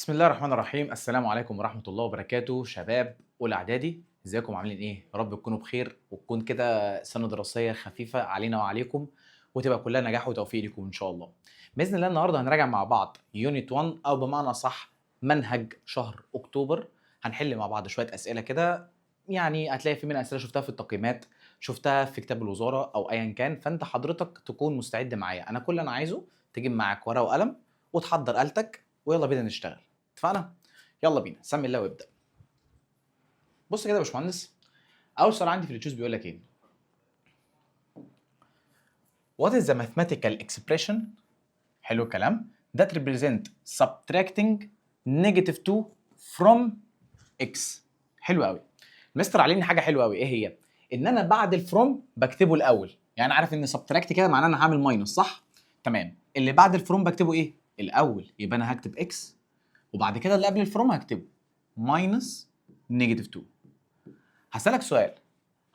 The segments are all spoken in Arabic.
بسم الله الرحمن الرحيم. السلام عليكم ورحمة الله وبركاته. شباب أولى إعدادي، ازيكم عاملين إيه؟ يا رب تكونوا بخير وتكون كده سنة دراسية خفيفة علينا وعليكم وتبقى كلها نجاح وتوفيق لكم إن شاء الله. بإذن الله النهارده هنراجع مع بعض يونت 1 أو بمعنى صح منهج شهر أكتوبر. هنحل مع بعض شوية أسئلة كده، يعني هتلاقي في منها أسئلة شفتها في التقييمات، شفتها في كتاب الوزارة أو أيا كان، فأنت حضرتك تكون مستعد معايا. أنا كل اللي أنا عايزه تجيب معاك ورقة وقلم وتحضر آلتك ويلا بينا نشتغل. اتفقنا؟ يلا بينا، سمي الله وابدا. بص كده يا باشمهندس، اول سؤال عندي في التشوز بيقول لك ايه؟ What is the mathematical expression، حلو الكلام، that represent subtracting -2 from x. حلو قوي. المستر علمني حاجه حلوه قوي، ايه هي؟ ان انا بعد الفروم بكتبه الاول، يعني عارف ان subtract كده معناه انا هعمل ماينس، صح؟ تمام. اللي بعد الفروم بكتبه ايه؟ الاول، يبقى انا هكتب x وبعد كده اللي قبل الفروم هكتبه ماينس -2. هسألك سؤال،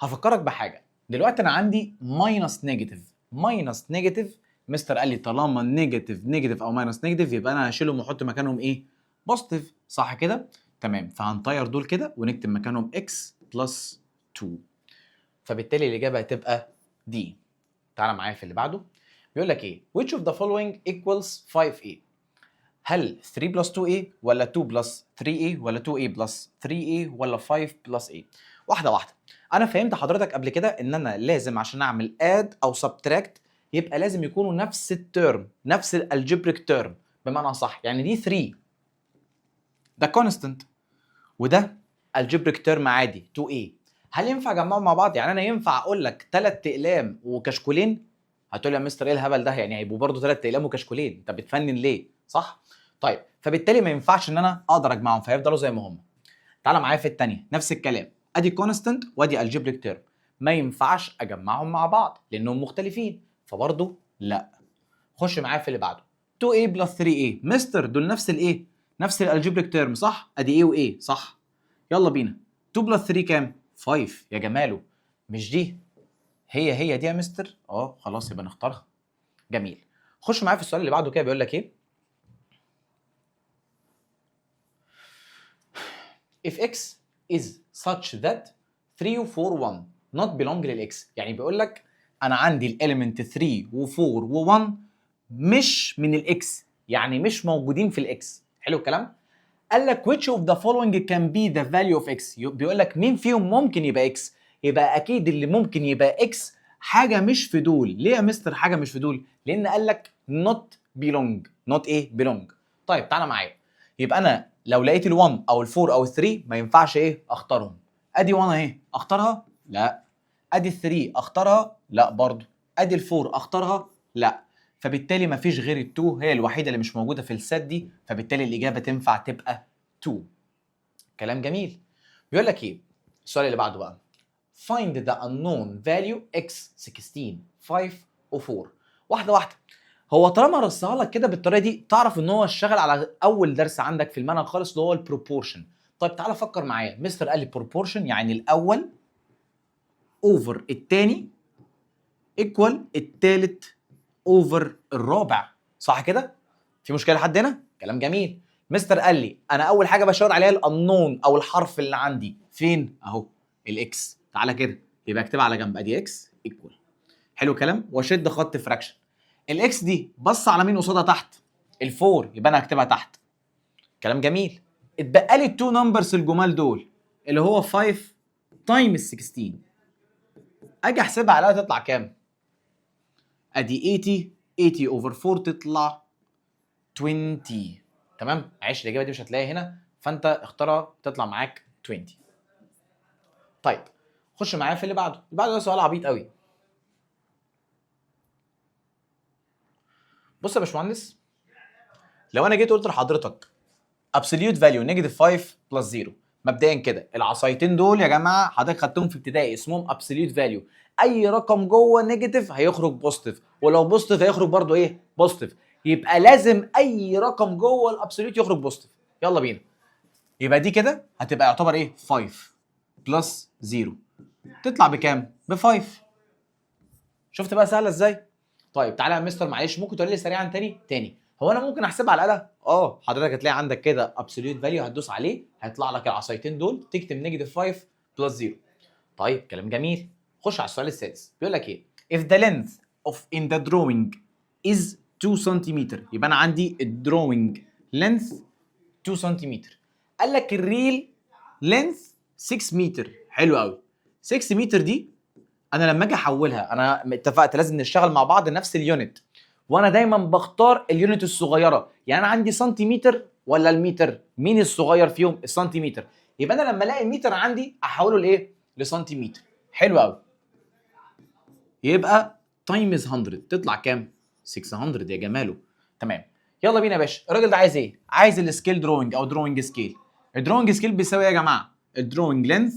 هفكرك بحاجة. دلوقتي أنا عندي ماينس نيجاتيف. مستر قال لي طالما نيجاتيف أو ماينس نيجاتيف يبقى أنا هشيلهم وأحط مكانهم إيه؟ بوزيتيف، صح كده؟ تمام، فهنطير دول كده ونكتب مكانهم x بلس 2. فبالتالي الإجابة هتبقى دي. تعالى معايا في اللي بعده. بيقول لك إيه؟ Which of the following equals 5a؟ هل 3 بلس 2a ولا 2 بلس 3a ولا 2a بلس 3a ولا 5 بلس a؟ واحده واحده. انا فهمت حضرتك قبل كده ان انا لازم عشان اعمل اد او سبتراكت يبقى لازم يكونوا نفس الترم، نفس الالجبريك ترم. بمعنى صح، يعني دي 3 ده كونستنت وده الجبريك ترم عادي 2a. هل ينفع اجمعهم مع بعض؟ يعني انا ينفع اقول لك 3 اقلام وكشكولين؟ هتقول لي يا مستر ايه الهبل ده؟ يعني هيبقوا برضه 3 اقلام وكشكولين، انت بتفنن ليه؟ صح؟ طيب، فبالتالي ما ينفعش ان انا اقدر اجمعهم، فيفضلوا زي ما هم. تعالى معايا في الثانيه، نفس الكلام، ادي كونستنت وادي الجبريك تيرم، ما ينفعش اجمعهم مع بعض لانهم مختلفين، فبرضه لا. خش معايا في اللي بعده، 2a بلس 3a. مستر دول نفس الايه؟ نفس الالجبريك تيرم، صح؟ ادي a و a، صح؟ يلا بينا. 2 بلس 3 كام؟ 5 يا جماله. مش دي هي دي يا مستر؟ خلاص يبقى نختارها. جميل. خش معايا في السؤال اللي بعده كده، بيقول لك ايه؟ if x is such that 3 و 4 و 1 not belong للx. يعني بيقول لك انا عندي الاليمنت 3 و 4 و 1 مش من الاكس، يعني مش موجودين في الاكس. حلو الكلام. قال لك which of the following can be the value of x. بيقول لك مين فيهم ممكن يبقى x؟ يبقى اكيد اللي ممكن يبقى x حاجه مش في دول. ليه يا مستر حاجه مش في دول؟ لان قال لك not belong. not ايه؟ belong. طيب تعالى معايا، يبقى انا لو لقيت ال1 او ال4 او ال3 ما ينفعش ايه؟ اختارهم. ادي 1 اهي اختارها؟ لا. ادي ال3 اختارها؟ لا برضه. ادي ال4 اختارها؟ لا. فبالتالي مفيش غير ال2 هي الوحيده اللي مش موجوده في السات دي، فبالتالي الاجابه تنفع تبقى 2. كلام جميل. بيقول لك ايه؟ السؤال اللي بعده بقى، find the unknown value x 16 5 و 4. واحده واحده. هو طالما رصها لك كده بالطريقه دي تعرف ان هو اشتغل على اول درس عندك في المنهج خالص اللي هو البروبورشن. طيب تعالى فكر معايا، مستر قال لي بروبورشن يعني الاول اوفر الثاني ايكوال الثالث اوفر الرابع، صح كده؟ في مشكله لحد هنا؟ كلام جميل. مستر قال لي انا اول حاجه بشاور عليها الانون او الحرف اللي عندي فين؟ اهو الاكس. تعالى كده يبقى اكتبها على جنب، ادي اكس ايكوال. حلو الكلام، واشد خط فراكشن. الاكس دي بص على مين قصادها تحت؟ الفور، يبقى انا هكتبها تحت. كلام جميل. اتبقى لي التو نمبرز الجمال دول اللي هو 5 تايمز 16. اجي احسبها عليها تطلع كام؟ ادي 80 اوفر 4 تطلع 20. تمام؟ معلش الاجابه دي مش هتلاقيها هنا، فانت اختارها تطلع معاك 20. طيب خش معايا في اللي بعده. اللي بعده ده سؤال عبيط قوي. بص يا باشمهندس، لو انا جيت قلت لحضرتك absolute value -5 بلس 0، مبدئيا كده العصايتين دول يا جماعه حضرتك خدتهم في ابتدائي اسمهم absolute value. اي رقم جوه نيجاتيف هيخرج بوزيتيف، ولو بوزيتيف هيخرج برضو ايه؟ بوزيتيف. يبقى لازم اي رقم جوه الابسوليوت يخرج بوزيتيف. يلا بينا. يبقى دي كده هتبقى يعتبر ايه؟ 5 بلس 0 تطلع بكام؟ ب 5. شفت بقى سهله ازاي؟ طيب تعالى يا مستر معلش ممكن تقول لي سريعا تاني؟ هو انا ممكن احسبها على الاله؟ حضرتك هتلاقي عندك كده ابسوليوت فاليو، هتدوس عليه هيطلع لك العصايتين دول، تكتب نيجاتيف 5 بلس 0. طيب كلام جميل. خش على السؤال السادس، بيقول لك ايه؟ if the length of in the drawing is 2 سنتيمتر، يبقى انا عندي الدروينج length 2 سنتيمتر. قال لك الريل length 6 متر. حلو قوي. 6 متر دي انا لما اجي احولها، انا اتفقت لازم نشتغل مع بعض نفس اليونت، وانا دايما بختار اليونت الصغيره. يعني انا عندي سنتيمتر ولا المتر؟ مين الصغير فيهم؟ السنتيمتر. يبقى انا لما الاقي المتر عندي احوله لايه؟ لسنتيمتر. حلو قوي. يبقى تايمز 100 تطلع كام؟ 600 يا جماله. تمام. يلا بينا يا باشا. الراجل ده عايز ايه؟ عايز السكيل دروينج او دروينج سكيل. الدروينج سكيل بيساوي ايه يا جماعه؟ الدروينج لينث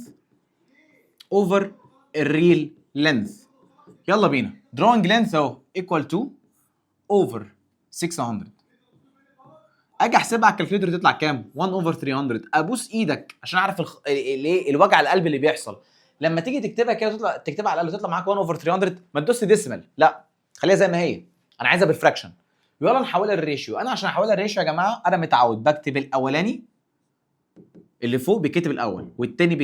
اوفر الريل لينث. يلا بينا. دروينج لينث اهو ايكوال تو اوفر 600. اجي احسبها على الكالكوليتر تطلع كام؟ 1 اوفر 300. ابوس ايدك عشان اعرف الايه الوجع القلب اللي بيحصل لما تيجي تكتبها كده، تطلع تكتبها على الاقل تطلع معاك 1 اوفر 300. ما تدوس ديسيمال، لا خليها زي ما هي. انا عايزها بالفراكشن. يلا نحولها للريشيو. انا عشان احولها للريشيو يا جماعه انا متعود بكتب الاولاني اللي فوق بيتكتب الاول، والتاني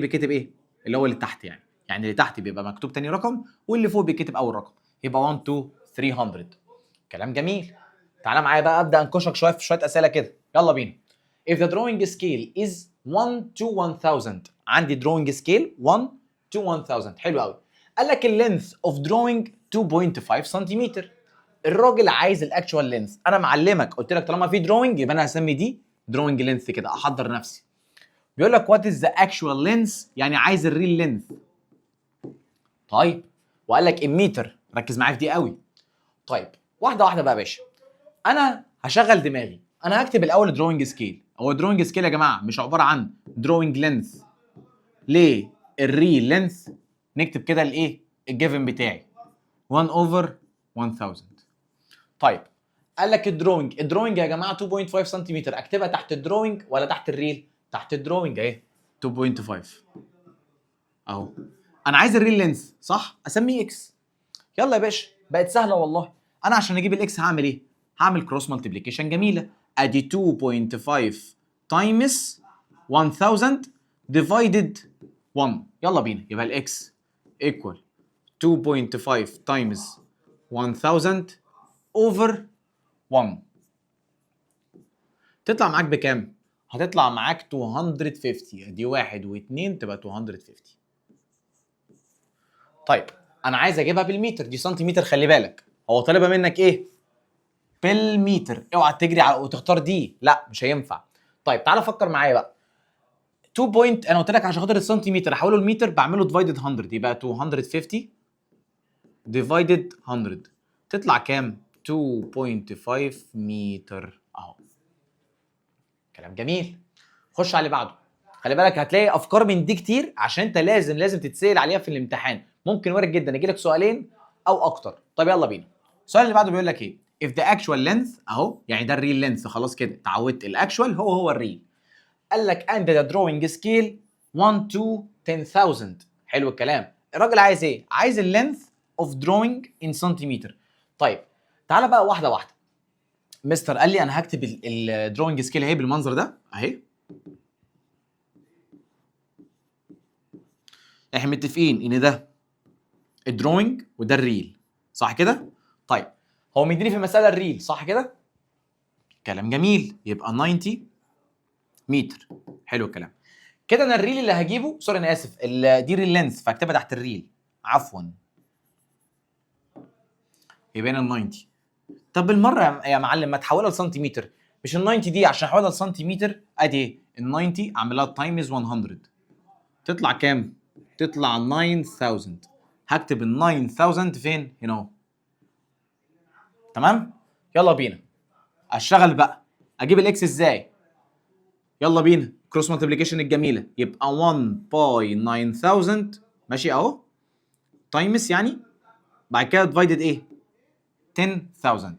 بيتكتب ايه؟ اللي هو اللي تحت يعني. يعني اللي تحت بيبقى مكتوب تاني رقم، واللي فوق بيتكتب اول رقم. يبقى 1 2 300. كلام جميل. تعالى معايا بقى ابدا انكشك شويه في شويه اسئله كده. يلا بينا. if the drawing scale is 1 to 1000، عندي drawing scale 1 to 1000. حلو قوي. قال لك اللينث اوف drawing 2.5 سنتيمتر. الراجل عايز الاكشوال لينث. انا معلمك قلت لك طالما في دروينج يبقى انا هسمي دي دروينج لينث كده، احضر نفسي. بيقول لك وات از ذا اكشوال لينث، يعني عايز الريل لينث. طيب وقال لك المتر، ركز معايا في دي قوي. طيب واحده واحده بقى يا باشا. انا هشغل دماغي. انا هكتب الاول دروينج سكيل. هو دروينج سكيل يا جماعه مش عباره عن دروينج لينث ليه الريل لينث. نكتب كده الايه الجيفن بتاعي 1 اوفر 1000. طيب قال لك الدروينج يا جماعه 2.5 سنتيمتر، اكتبها تحت الدروينج ولا تحت الريل؟ تحت الدروينج اهي 2.5 اهو. انا عايز الريل لينث صح؟ اسميه اكس. يلا يا باشا بقت سهله والله. انا عشان اجيب الاكس هعمل ايه؟ هعمل كروس مالتيبليكيشن جميله. ادي 2.5 تايمز 1000 ديفايدد 1. يلا بينا. يبقى الاكس ايكوال 2.5 تايمز 1000 اوفر 1. تطلع معاك بكام؟ هتطلع معاك 250. دي 1 و2 تبقى 250. طيب انا عايز اجيبها بالمتر، دي سنتيمتر خلي بالك. هو طالبها منك ايه؟ بالمتر. اوعى تجري على وتختار دي، لا مش هينفع. طيب تعالى فكر معايا بقى. 2 بوينت انا قلت لك عشان خاطر السنتيمتر احوله المتر بعمله ديفايدد 100، يبقى 250 ديفايدد 100 تطلع كام؟ 2.5 متر اهو. كلام جميل. خش على اللي بعده. خلي بالك هتلاقي افكار من دي كتير عشان انت لازم تتسال عليها في الامتحان. ممكن وارد جدا يجي لك سؤالين او اكتر. طب يلا بينا. السؤال اللي بعده بيقول لك ايه؟ if the actual length اهو، يعني ده الريل لينث خلاص كده اتعودت. الاكشوال هو الريل. قال لك and the drawing scale 1 to 10000. حلو الكلام. الراجل عايز ايه؟ عايز اللينث اوف drawing in سنتيمتر. طيب تعالى بقى واحده واحده. مستر قال لي انا هكتب الدروينج سكيل اهي بالمنظر ده اهي. احنا متفقين ان ده الدروينج وده الريل صح كده؟ طيب هو مديني في المساله الريل صح كده؟ كلام جميل. يبقى 90 متر. حلو الكلام. كده انا الريل اللي هجيبه، سوري انا اسف، دي الريل لينث فاكتبها تحت الريل عفوا. يبقى هنا 90. طب بالمره يا معلم ما تحولها لسنتيمتر. مش ال 90 دي عشان احولها لسنتيمتر ادي ال 90 اعملها تايمز 100 تطلع كام؟ تطلع 9000. هكتب ال 9000 فين؟ هنا اهو. تمام؟ يلا بينا. اشتغل بقى. اجيب الاكس ازاي؟ يلا بينا. كروس مالتيبليكيشن الجميله. يبقى 1 باي 9000 ماشي اهو تايمز يعني بعد كده ديفايدد ايه؟ 10000.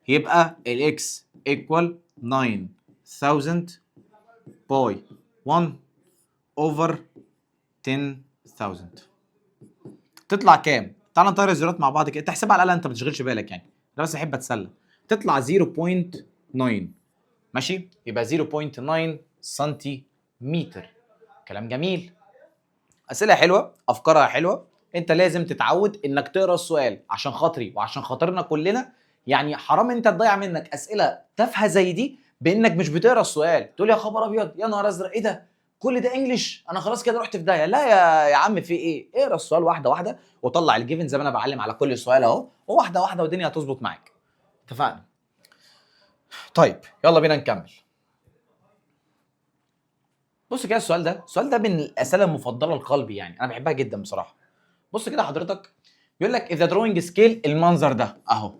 يبقى الاكس ايكوال 9000 باي 1 اوفر 10000. تطلع كام؟ تعال نطير الزيروات مع بعض كده، تحسبها على الاقل انت ما تشغلش بالك يعني. انا بس احب اتسلى. تطلع 0.9. ماشي، يبقى 0.9 سنتيمتر. كلام جميل، اسئله حلوه، افكارها حلوه. انت لازم تتعود انك تقرا السؤال عشان خاطري وعشان خاطرنا كلنا. يعني حرام انت تضيع منك اسئله تافهه زي دي بانك مش بتقرا السؤال، تقول يا خبر ابيض يا نهار ازرق ايه ده، كل ده انجلش، انا خلاص كده رحت في داهيه. لا يا عم، في ايه؟ اقرا السؤال واحده واحده وطلع الجيفن زي ما انا بعلم على كل سؤال اهو، وواحده واحده والدنيا هتظبط معاك. اتفقنا؟ طيب يلا بينا نكمل. بص كده السؤال ده من الاسئله المفضله لقلبي، يعني انا بحبها جدا بصراحه. بص كده حضرتك، بيقول لك اذا دروينج سكيل المنظر ده اهو.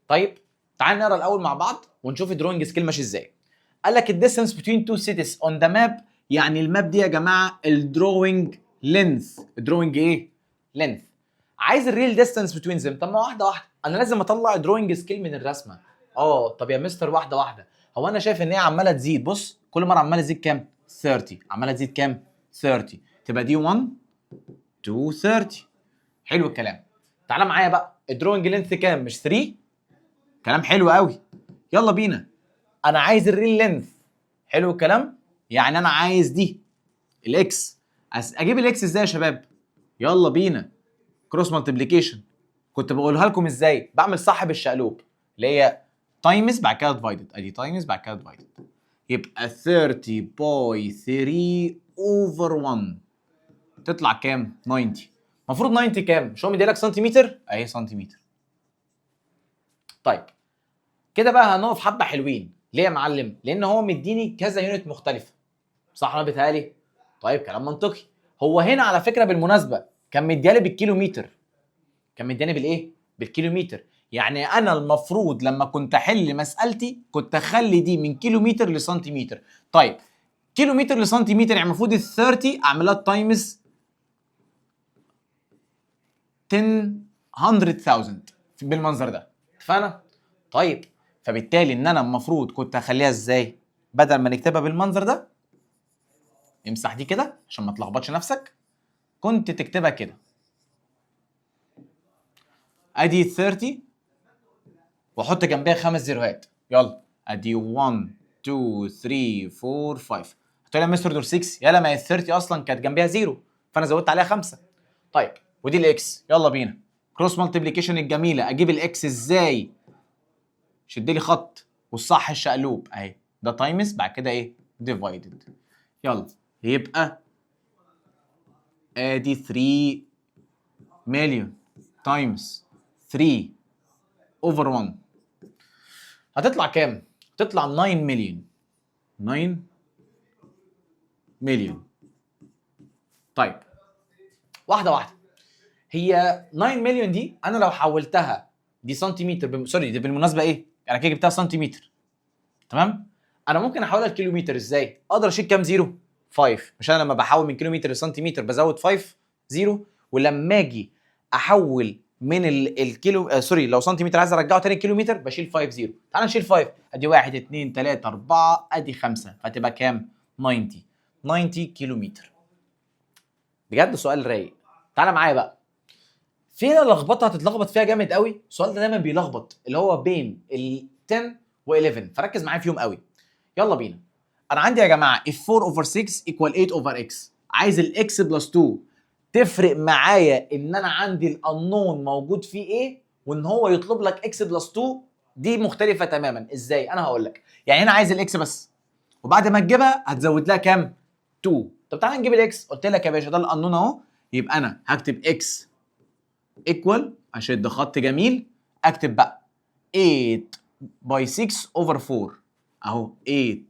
طيب تعال نقرا الاول مع بعض ونشوف الدروينج سكيل ماشي ازاي. قال لك الديستانس بتوين تو سيتيز اون ذا ماب، يعني الماب دي يا جماعه الدروينج لينث. الدروينج ايه؟ لينث. عايز الريل ديستانس بتوين زم. طب ما واحده واحده، انا لازم اطلع دروينج سكيل من الرسمه. طب يا مستر واحده واحده، هو انا شايف ان هي عماله تزيد. بص كل مره عماله تزيد كام؟ 30. عماله تزيد كام؟ 30. تبقى دي 1 2 30. حلو الكلام. تعالى معايا بقى، الدروينج لينث كام؟ مش 3؟ كلام حلو قوي. يلا بينا، انا عايز الريل لينث. حلو الكلام. يعني انا عايز دي الاكس. اجيب الاكس ازاي يا شباب؟ يلا بينا، كروس مالتيبليكيشن. كنت بقولها لكم ازاي؟ بعمل صح بالشقلوب، اللي هي تايمز بعد كده ديفايدد. ادي تايمز بعد كده ديفايدد، يبقى 30 باي 3 اوفر 1 تطلع كام؟ 90. المفروض 90 كام؟ مش هو مديلك سنتيمتر؟ اهي سنتيمتر. طيب كده بقى هنقف حبه حلوين. ليه يا معلم؟ لان هو مديني كذا يونت مختلفه، صح انا بيتهيألي؟ طيب كلام منطقي. هو هنا على فكره بالمناسبه كان مديالي بالكيلومتر، كان مدياني بالايه؟ بالكيلومتر. يعني انا المفروض لما كنت احل مسالتي كنت اخلي دي من كيلومتر لسنتيمتر. طيب كيلومتر لسنتيمتر يعني المفروض ال 30 اعملها تايمز 100,000 بالمنظر ده. اتفقنا؟ طيب فبالتالي ان انا المفروض كنت اخليها ازاي؟ بدل ما نكتبها بالمنظر ده، امسح دي كده عشان ما تلخبطش نفسك، كنت تكتبها كده. ادي 30 واحط جنبها 5 زيروهات. يلا ادي 1 2 3 4 5. هتقول لي يا مستر دول 6. يلا ما هي ال 30 اصلا كانت جنبها زيرو، فانا زودت عليها 5. طيب ودي الاكس. يلا بينا كروس مالتيبليكيشن الجميله. اجيب الاكس ازاي؟ شد لي خط والصح الشقلوب اهي، ده تايمز بعد كده ايه؟ ديفايدد. يلا يبقى ادي 3 مليون تايمز 3 اوفر 1 هتطلع كام؟ تطلع 9 مليون. 9 مليون. طيب واحده واحده، هي 9 مليون دي انا لو حولتها دي سنتيمتر سوري دي بالمناسبه ايه؟ انا كده جبتها سنتيمتر، تمام؟ انا ممكن احولها لكيلومتر ازاي؟ اقدر اشيل كام زيرو؟ 5. مش انا لما بحول من كيلومتر لسنتيمتر بزود 5 زيرو، ولما اجي احول من الكيلو سوري لو سنتيمتر عايز ارجعه تاني كيلومتر بشيل 5 زيرو. تعال نشيل 5، ادي 1 2 3 4 ادي 5، فتبقى كام؟ 90. 90 كيلومتر. بجد سؤال رايق. تعال معايا بقى، في لخبطه هتتلخبط فيها جامد قوي. السؤال ده دايما بيلخبط، اللي هو بين ال 10 و11، فركز معايا فيهم قوي. يلا بينا. انا عندي يا جماعه ال 4 اوفر 6 ايكوال 8 اوفر اكس. عايز الاكس بلس 2. تفرق معايا ان انا عندي الانون موجود فيه ايه وان هو يطلب لك اكس بلس 2. دي مختلفه تماما. ازاي؟ انا هقول لك. يعني هنا عايز الاكس بس، وبعد ما تجيبها هتزود لها كام؟ 2. طب تعالى نجيب الاكس. قلت لك يا باشا ده الانون اهو، يبقى انا هكتب اكس ايكوال، اشد خط جميل، اكتب بقى 8 باي 6 اوفر 4 اهو. 8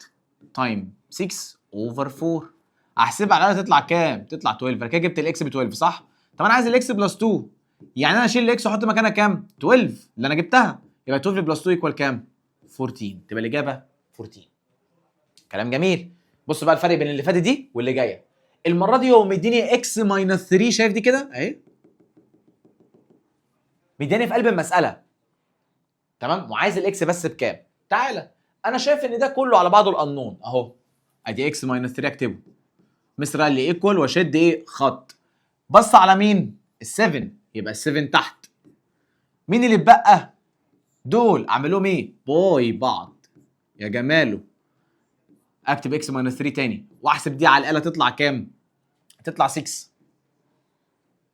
تايم 6 اوفر 4 احسبها على تطلع كام؟ تطلع 12. انا كده جبت الاكس ب 12 صح؟ طب انا عايز الاكس بلس 2، يعني انا اشيل الاكس واحط مكانها كام؟ 12 اللي انا جبتها. يبقى 12 بلس 2 ايكوال كام؟ 14. تبقى الاجابه 14. كلام جميل. بص بقى الفرق بين اللي فاتت دي واللي جايه. المره دي هو مديني اكس ماينس 3، شايف دي كده اهي، مدياني في قلب المساله، تمام؟ وعايز الاكس بس بكام؟ تعالى انا شايف ان ده كله على بعضه الانون اهو. ادي اكس ماينس 3 اكتبه. مستر قال لي ايكوال واشد ايه؟ خط. بص على مين؟ ال7، يبقى ال7 تحت. مين اللي اتبقى؟ دول اعمل لهم ايه؟ باي بعض. يا جماله. اكتب اكس ماينس 3 تاني واحسب دي على الاله تطلع كام؟ تطلع 6.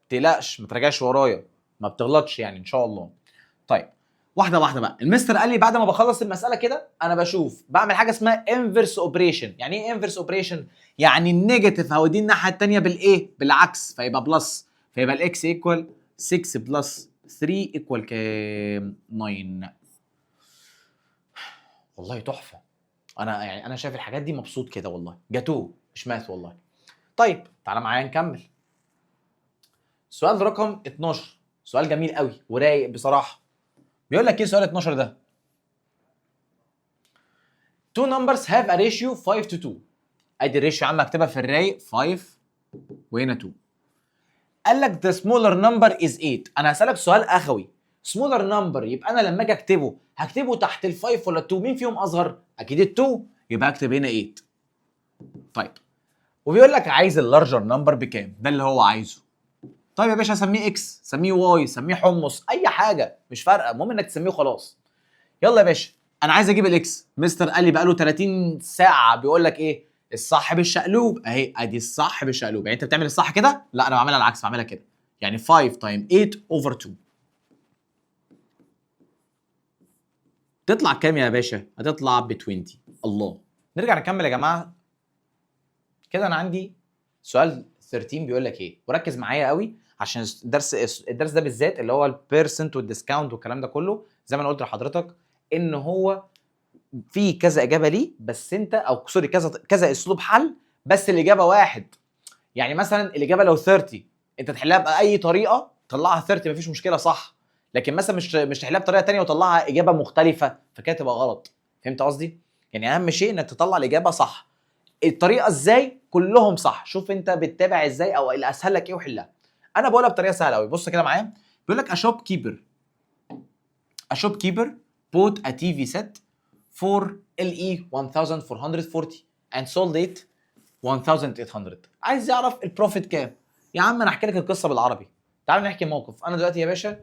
تقلقش ما تراجعش ورايا، ما بتغلطش يعني ان شاء الله. طيب واحده واحده بقى. المستر قال لي بعد ما بخلص المساله كده انا بشوف بعمل حاجه اسمها انفرس اوبريشن. يعني ايه انفرس اوبريشن؟ يعني النيجاتيف هوديه الناحيه الثانيه بالايه؟ بالعكس، فيبقى بلس، فيبقى الاكس ايكوال 6 بلس 3 ايكوال كام؟ 9. والله تحفه. انا شايف الحاجات دي مبسوط كده والله، جاتوه مش ماث والله. طيب تعالى معايا نكمل. سؤال رقم 12، سؤال جميل قوي ورايق بصراحه. بيقول لك ايه سؤال 12 ده؟ two numbers have a ratio 5 to 2. ادي الريشيو يا عم اكتبها في الرايق 5 وهنا 2. قال لك the smaller number is 8. انا هسالك سؤال اخوي، smaller number يبقى انا لما اجي اكتبه هكتبه تحت ال5 ولا ال2؟ مين فيهم اصغر؟ اكيد ال2، يبقى اكتب هنا 8. طيب وبيقول لك عايز اللارجر نمبر بكام؟ ده اللي هو عايزه. طيب يا باشا سميه اكس، سميه واي، سميه حمص، اي حاجه مش فارقه، المهم انك تسميه خلاص. يلا يا باشا انا عايز اجيب الاكس. مستر قال لي بقاله 30 ساعه بيقول لك ايه؟ الصح بالشقلوب اهي، ادي الصح بالشقلوب. يعني انت بتعمل الصح كده؟ لا انا بعملها العكس، بعملها كده. يعني 5 تايم 8 اوفر 2 تطلع كام يا باشا؟ هتطلع ب 20. الله. نرجع نكمل يا جماعه كده. انا عندي سؤال 13 بيقول لك ايه، وركز معايا قوي عشان الدرس ده بالذات اللي هو البيرسنت والديسكاونت والكلام ده كله، زي ما انا قلت لحضرتك ان هو في كذا اجابه ليه، بس انت او سوري كذا اسلوب حل، بس الاجابه واحد. يعني مثلا الاجابه لو 30 انت تحلها باي طريقه طلعها 30 مفيش مشكله صح، لكن مثلا مش تحلها بطريقه ثانيه وطلعها اجابه مختلفه فكده تبقى غلط. فهمت قصدي؟ يعني اهم شيء انك تطلع الاجابه صح. الطريقه ازاي؟ كلهم صح. شوف انت بتتابع ازاي او الاسهل لك ايه وحلها. انا بقولها بطريقه سهله قوي. بص كده معايا. بيقول لك a shopkeeper bought a TV set for LE 1440 and sold it 1800. عايز يعرف البروفيت كام. يا عم انا احكي لك القصه بالعربي. تعال نحكي موقف. انا دلوقتي يا باشا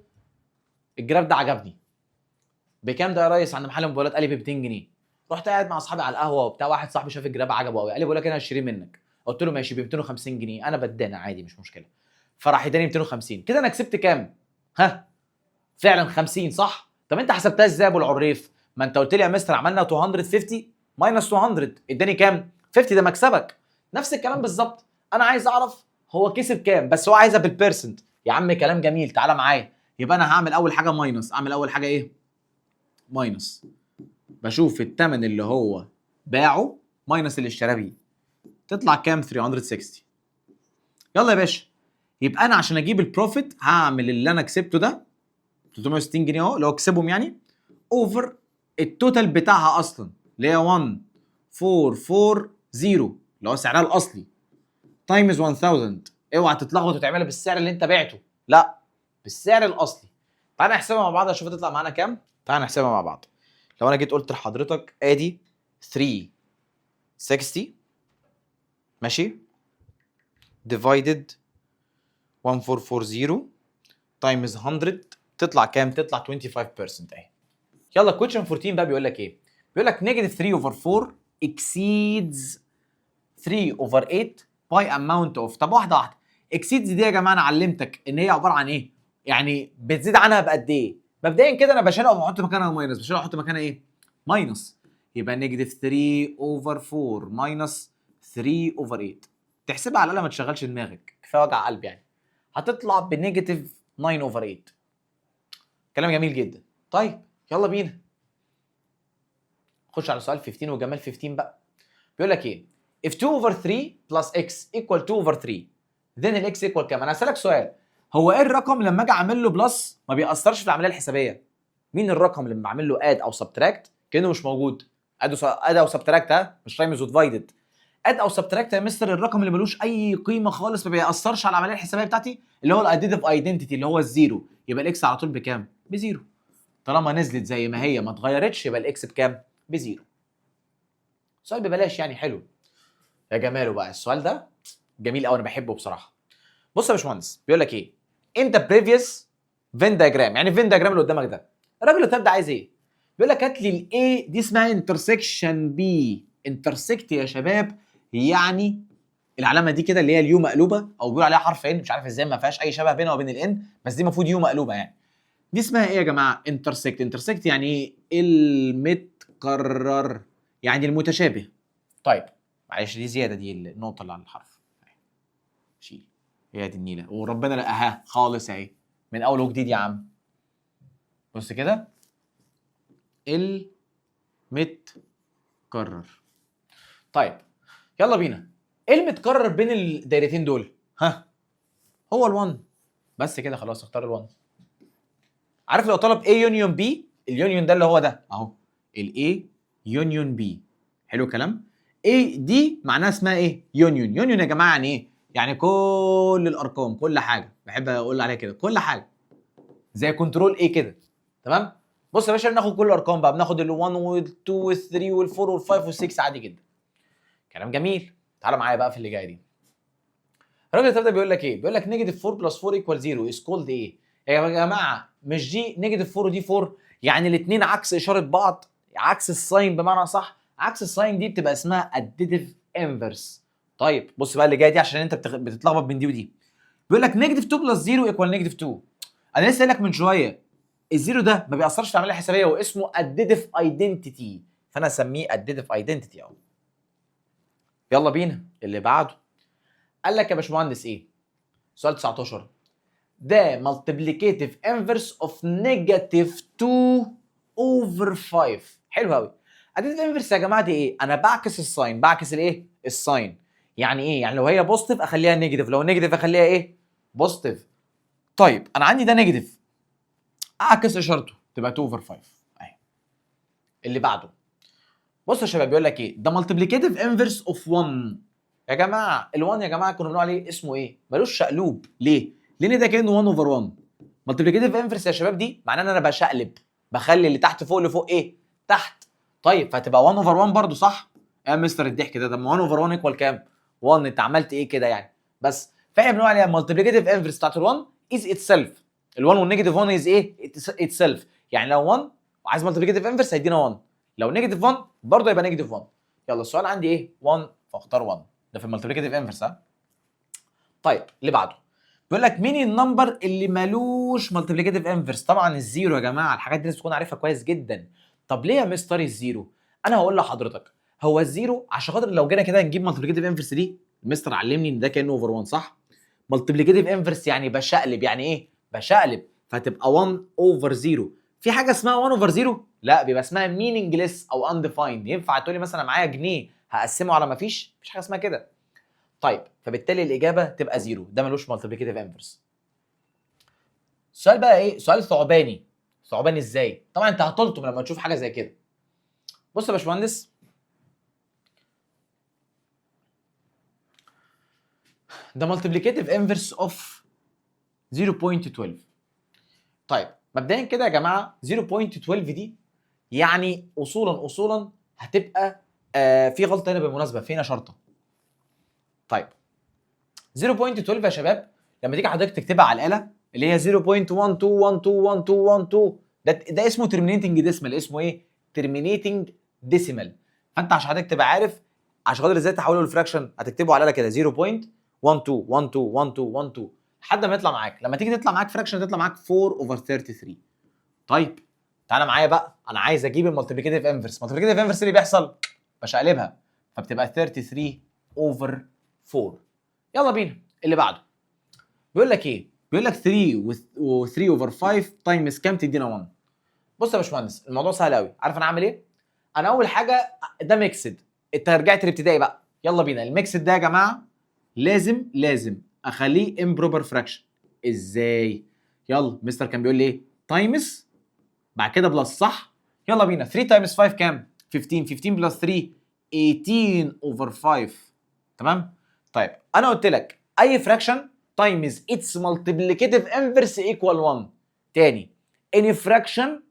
الجراب ده عجبني. بكام ده يا ريس؟ عند محل موبايلات. قال لي ب 200 جنيه. رحت قاعد مع اصحابي على القهوه وبتاع، واحد صاحبي شاف الجراب عجبه قوي، قال لي بقول لك انا هشتريه منك. قلت له ماشي ب 250 جنيه. انا بدانا عادي مش مشكله. فراح اداني 250. كده انا كسبت كام؟ ها؟ فعلا 50 صح؟ طب انت حسبتها ازاي يا ابو العريف؟ ما انت قلت لي يا مستر عملنا 250 ماينس 200 اداني كام؟ 50. ده مكسبك. نفس الكلام بالظبط. انا عايز اعرف هو كسب كام، بس هو عايزها بالبيرسنت. يا عم كلام جميل، تعالى معايا. يبقى انا هعمل اول حاجه ماينس. اعمل اول حاجه ايه؟ ماينس. بشوف الثمن اللي هو باعه ماينس اللي اشتراه بيه. تطلع كام؟ 360. يلا يا باشا. يبقى انا عشان اجيب البروفيت هعمل اللي انا كسبته ده 360 جنيه اهو اللي هو كسبهم يعني، اوفر التوتال بتاعها اصلا اللي هي 1440 اللي هو سعرها الاصلي تايمز 1000. اوعى تتلخبط وتعملها بالسعر اللي انت بعته، لا بالسعر الاصلي. تعال نحسبها مع بعض اشوف هتطلع معانا كام. تعال نحسبها مع بعض. لو انا جيت قلت لحضرتك ادي 360 ماشي ديفايدد 1440 تايمز 100 تطلع كام؟ تطلع 25% اهي. يلا كويشن 14 بقى بيقول لك ايه؟ بيقول لك نيجاتيف 3 اوفر 4 exceeds 3 اوفر 8 باي اماونت اوف. طب واحده واحده. exceeds دي يا جماعه انا علمتك ان هي عباره عن ايه؟ يعني بتزيد عنها بقد ايه؟ مبدئيا كده انا بشيلها وبحط مكانها ماينس، بشيلها واحط مكانها ايه؟ ماينس. يبقى نيجاتيف 3 اوفر 4 ماينس 3 اوفر 8. تحسبها على الاقل ما تشغلش دماغك، كفايه وجع قلب يعني. هتطلع بنيجاتيف 9 اوفر 8. كلام جميل جدا. طيب يلا بينا خش على سؤال 15 وجمال 15 بقى. بيقول لك ايه؟ if 2 over 3 plus x equal 2 over 3 then الاكس equal كام؟ انا هسألك سؤال، هو ايه الرقم لما اجي اعمل له بلس ما بيأثرش في العمليه الحسابيه؟ مين الرقم اللي لما بعمل له اد او سبتراكت كانه مش موجود؟ اد او سبتراكت، ها مش تايمز وديفايدد. اد او سبتراكت يا مستر الرقم اللي ملوش اي قيمه خالص ما بيأثرش على العمليه الحسابيه بتاعتي اللي هو الاديتيف ايدنتيتي اللي هو الزيرو. يبقى الاكس على طول بكام؟ بزيرو. طالما نزلت زي ما هي ما اتغيرتش يبقى الاكس بكام؟ بزيرو. سؤال ببلاش يعني، حلو يا جماله بقى. السؤال ده جميل قوي انا بحبه بصراحه. بص يا باشمهندس بيقول لك ايه؟ انت بريفيوس فين دايجرام، يعني فين دايجرام اللي قدامك ده الراجل اللي طيب ده عايز ايه؟ بيقول لك هات لي الاي دي اسمها انترسكشن بي. انترسكت يا شباب يعني العلامه دي كده اللي هي اليو مقلوبه او بيقول عليها حرف ان، مش عارف ازاي ما فيهاش اي شبه بينها وبين الان، بس دي المفروض يو مقلوبه يعني. دي اسمها ايه يا جماعه؟ انترسكت. انترسكت يعني ايه؟ المتكرر يعني المتشابه. طيب معلش دي زياده، دي النقطه اللي على الحرف شيل، هي دي النيله وربنا لقاها خالص اهي من اول وجديد يا عم. بص كده المتكرر. طيب يلا بينا، ايه المتكرر بين الدايرتين دول؟ ها هو ال1 بس كده خلاص، اختار ال1. عارف لو طلب A يونيون B، اليونيون ده اللي هو ده اهو، ال A يونيون B. حلو الكلام. A دي معناها اسمها ايه؟ يونيون. يونيون يا جماعه يعني ايه؟ يعني كل الارقام، كل حاجه، بحب اقول عليها كده كل حاجه، زي كنترول A كده. تمام. بص يا باشا بناخد كل الارقام بقى، بناخد ال1 وال2 وال3 وال4 وال5 وال6 عادي جدا. كلام جميل. تعالى معايا بقى في اللي جاي دي. الراجل اللي ده بيقول لك ايه؟ بيقول لك نيجاتيف 4 بلس 4 ايكوال 0 از كولد ايه؟ يا جماعه مش دي نيجاتيف 4 ودي 4 يعني الاثنين عكس اشاره بعض، عكس الساين بمعنى صح، عكس الساين دي بتبقى اسمها اديتيف انفرس. طيب بص بقى اللي جاي دي عشان انت بتتلخبط بين دي ودي. بيقول لك نيجاتيف 2 بلس 0 ايكوال نيجاتيف 2. انا لسه قايل لك من شويه الزيرو ده ما بيأثرش في العمليه الحسابيه واسمه اديتيف ايدنتيتي، فانا اسميه اديتيف ايدنتيتي اهو. يلا بينا اللي بعده. قال لك يا باشمهندس ايه؟ سؤال 19. ده multiplicative inverse of negative 2 over 5. حلو قوي. additive inverse يا جماعه دي ايه؟ انا بعكس الساين، بعكس الايه؟ الساين. يعني ايه؟ يعني لو هي بوزيتيف اخليها نيجاتيف، لو نيجاتيف اخليها ايه؟ بوزيتيف. طيب انا عندي ده نيجاتيف، اعكس اشارته تبقى 2 over 5 اهي. اللي بعده. بص يا شباب بيقول لك ايه؟ ده multiplicative inverse of 1. يا جماعه ال1 يا جماعه كنا بنقول عليه اسمه ايه؟ ملوش شقلوب. ليه؟ لان ده كانه 1 اوفر 1. مالتيبليكيتيف انفرس يا شباب دي معناه ان انا بشقلب، بخلي اللي تحت فوق اللي فوق ايه؟ تحت. طيب فهتبقى 1 اوفر 1 برضه صح؟ يا مستر الضحك ده، طب ما 1 اوفر 1 ايكوال كام؟ 1. انت عملت ايه كده يعني؟ بس فاحنا بنقول عليها مالتيبليكيتيف انفرس بتاعت ال1 از اتسيلف. ال1 والنيجاتيف 1 از ايه؟ اتسيلف. يعني لو 1 وعايز مالتيبليكيتيف انفرس هيدينا 1، لو نيجاتيف 1 برضه يبقى نيجاتيف 1. يلا السؤال عندي ايه؟ 1 فاختار 1. ده في المالتيبليكيتيف انفرس ها. طيب اللي بعده بيقول لك مين النمبر اللي مالوش مالتيبليكيتيف انفرس؟ طبعا الزيرو يا جماعه، الحاجات دي لازم تكون عارفها كويس جدا. طب ليه يا مستر الزيرو؟ انا هقول لحضرتك. هو الزيرو عشان خاطر لو جينا كده نجيب مالتيبليكيتيف انفرس دي، المستر علمني ان ده كانه اوفر 1 صح؟ مالتيبليكيتيف انفرس يعني بشقلب، يعني ايه؟ بشقلب، فتبقى 1 اوفر 0. في حاجه اسمها 1 اوفر 0؟ لا، بيبقى اسمها مينينجلس او انديفايند. ينفع تقول لي مثلا معايا جنيه هقسمه على ما فيش؟ مفيش حاجه اسمها كده. طيب فبالتالي الاجابه تبقى 0، ده ملوش مالتيبليكيتيف انفرس. السؤال بقى ايه؟ سؤال ثعباني. ثعباني ازاي؟ طبعا انت هتلطم لما تشوف حاجه زي كده. بص يا باشمهندس، ده مالتيبليكيتيف انفرس اوف 0.12. طيب مبدئيا كده يا جماعه 0.12 دي يعني اصولا هتبقى في غلطه هنا بالمناسبه، فينا شرطه. طيب 0.12 يا شباب لما تيجي حضرتك تكتبها على الاله اللي هي 0.12121212، ده اسمه ترمينيتنج ديسمال. اسمه ايه؟ ترمينيتنج ديسيمال. فانت عشان حضرتك تبقى عارف عشان خاطر ازاي تحوله لفراكشن هتكتبه على الاله كده 0.12121212 لحد ما يطلع معاك. لما تيجي تطلع معاك فراكشن تطلع معاك 4 اوفر 33. طيب تعالى معايا بقى، انا عايز اجيب المالتيبليكيتيف انفرس. المالتيبليكيتيف انفرس اللي بيحصل بشقلبها فبتبقى 33 اوفر 4. يلا بينا اللي بعده. بيقول لك ايه؟ بيقول لك 3 و3 اوفر 5 تايمز كام تدينا 1. بص يا باشمهندس الموضوع سهل قوي. عارف انا اعمل ايه؟ انا اول حاجه ده ميكسد. انت رجعت الابتدائي بقى، يلا بينا. الميكسد ده يا جماعه لازم اخليه امبروبر فراكشن. ازاي؟ يلا مستر كان بيقول لي ايه؟ تايمز بعد كده بلس صح؟ يلا بينا. 3 تايمز 5 كام؟ 15. 15 بلس 3 18 اوفر 5. تمام؟ طيب انا قلت لك اي فراكشن تايمز اتس مالتيبليكيتيف انفرس ايكوال 1. تاني اني فراكشن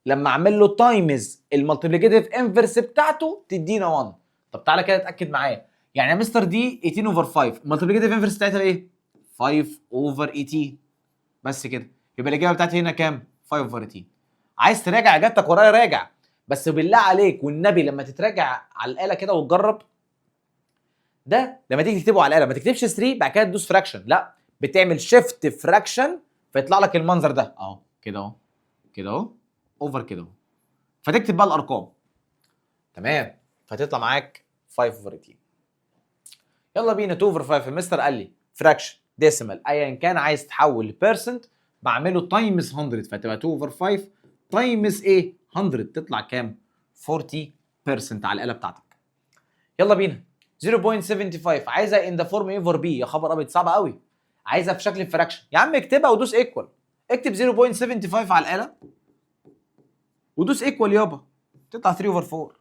لما اعمل له تايمز المالتيبليكيتيف انفرس بتاعته تدينا 1. طب تعالى كده اتاكد معايا. يعني يا مستر دي 18 اوفر 5 المالتيبليكيتيف انفرس بتاعتها ايه؟ 5 اوفر 18. بس كده يبقى الاجابه بتاعتي هنا كام؟ 5 اوفر 18. عايز تراجع اجابتك ورايا راجع، بس بالله عليك والنبي لما تتراجع على الاله كده وتجرب، ده لما تيجي تكتبه على الاله ما تكتبش 3 بعد كده تدوس فراكشن، لا بتعمل شيفت فراكشن فيطلع لك المنظر ده اهو كده اهو كده اهو اوفر كده اهو، فتكتب بقى الارقام تمام، فتطلع معاك 5 اوفر 18. يلا بينا 2 اوفر 5. المستر قال لي فراكشن ديسيمال ايا كان عايز تحول لبيرسنت بعمله تايمز 100 فتبقى 2 اوفر 5 تايمز ايه 100 تطلع كام 40% على الاله بتاعتك. يلا بينا 0.75 عايزها ان ذا فورم اي اوفر بي، يا خبر ابيض صعبه قوي، عايزها في شكل الفراكشن، يا عم اكتبها ودوس ايكوال، اكتب 0.75 على الاله ودوس ايكوال يابا تطلع 3 اوفر 4.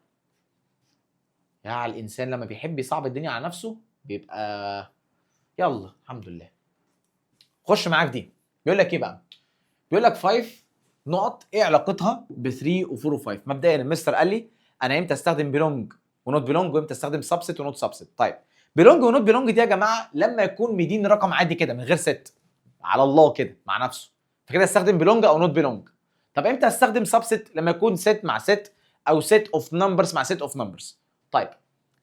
يا الانسان لما بيحب يصعب الدنيا على نفسه بيبقى يلا الحمد لله. خش معاك دي بيقول لك ايه بقى، بيقول لك 5 نقط ايه علاقتها ب 3 و4 و5. مبدئيا المستر قال لي انا امتى استخدم بيلونج ونوت بيلونج وامتى استخدم سبست ونوت سبست. طيب بيلونج ونوت بيلونج دي يا جماعه لما يكون مدين رقم عادي كده من غير ست على الله كده مع نفسه، فكده استخدم بيلونج او نوت بيلونج. طب امتى استخدم سبست؟ لما يكون ست مع ست او ست اوف نمبرز مع ست اوف نمبرز. طيب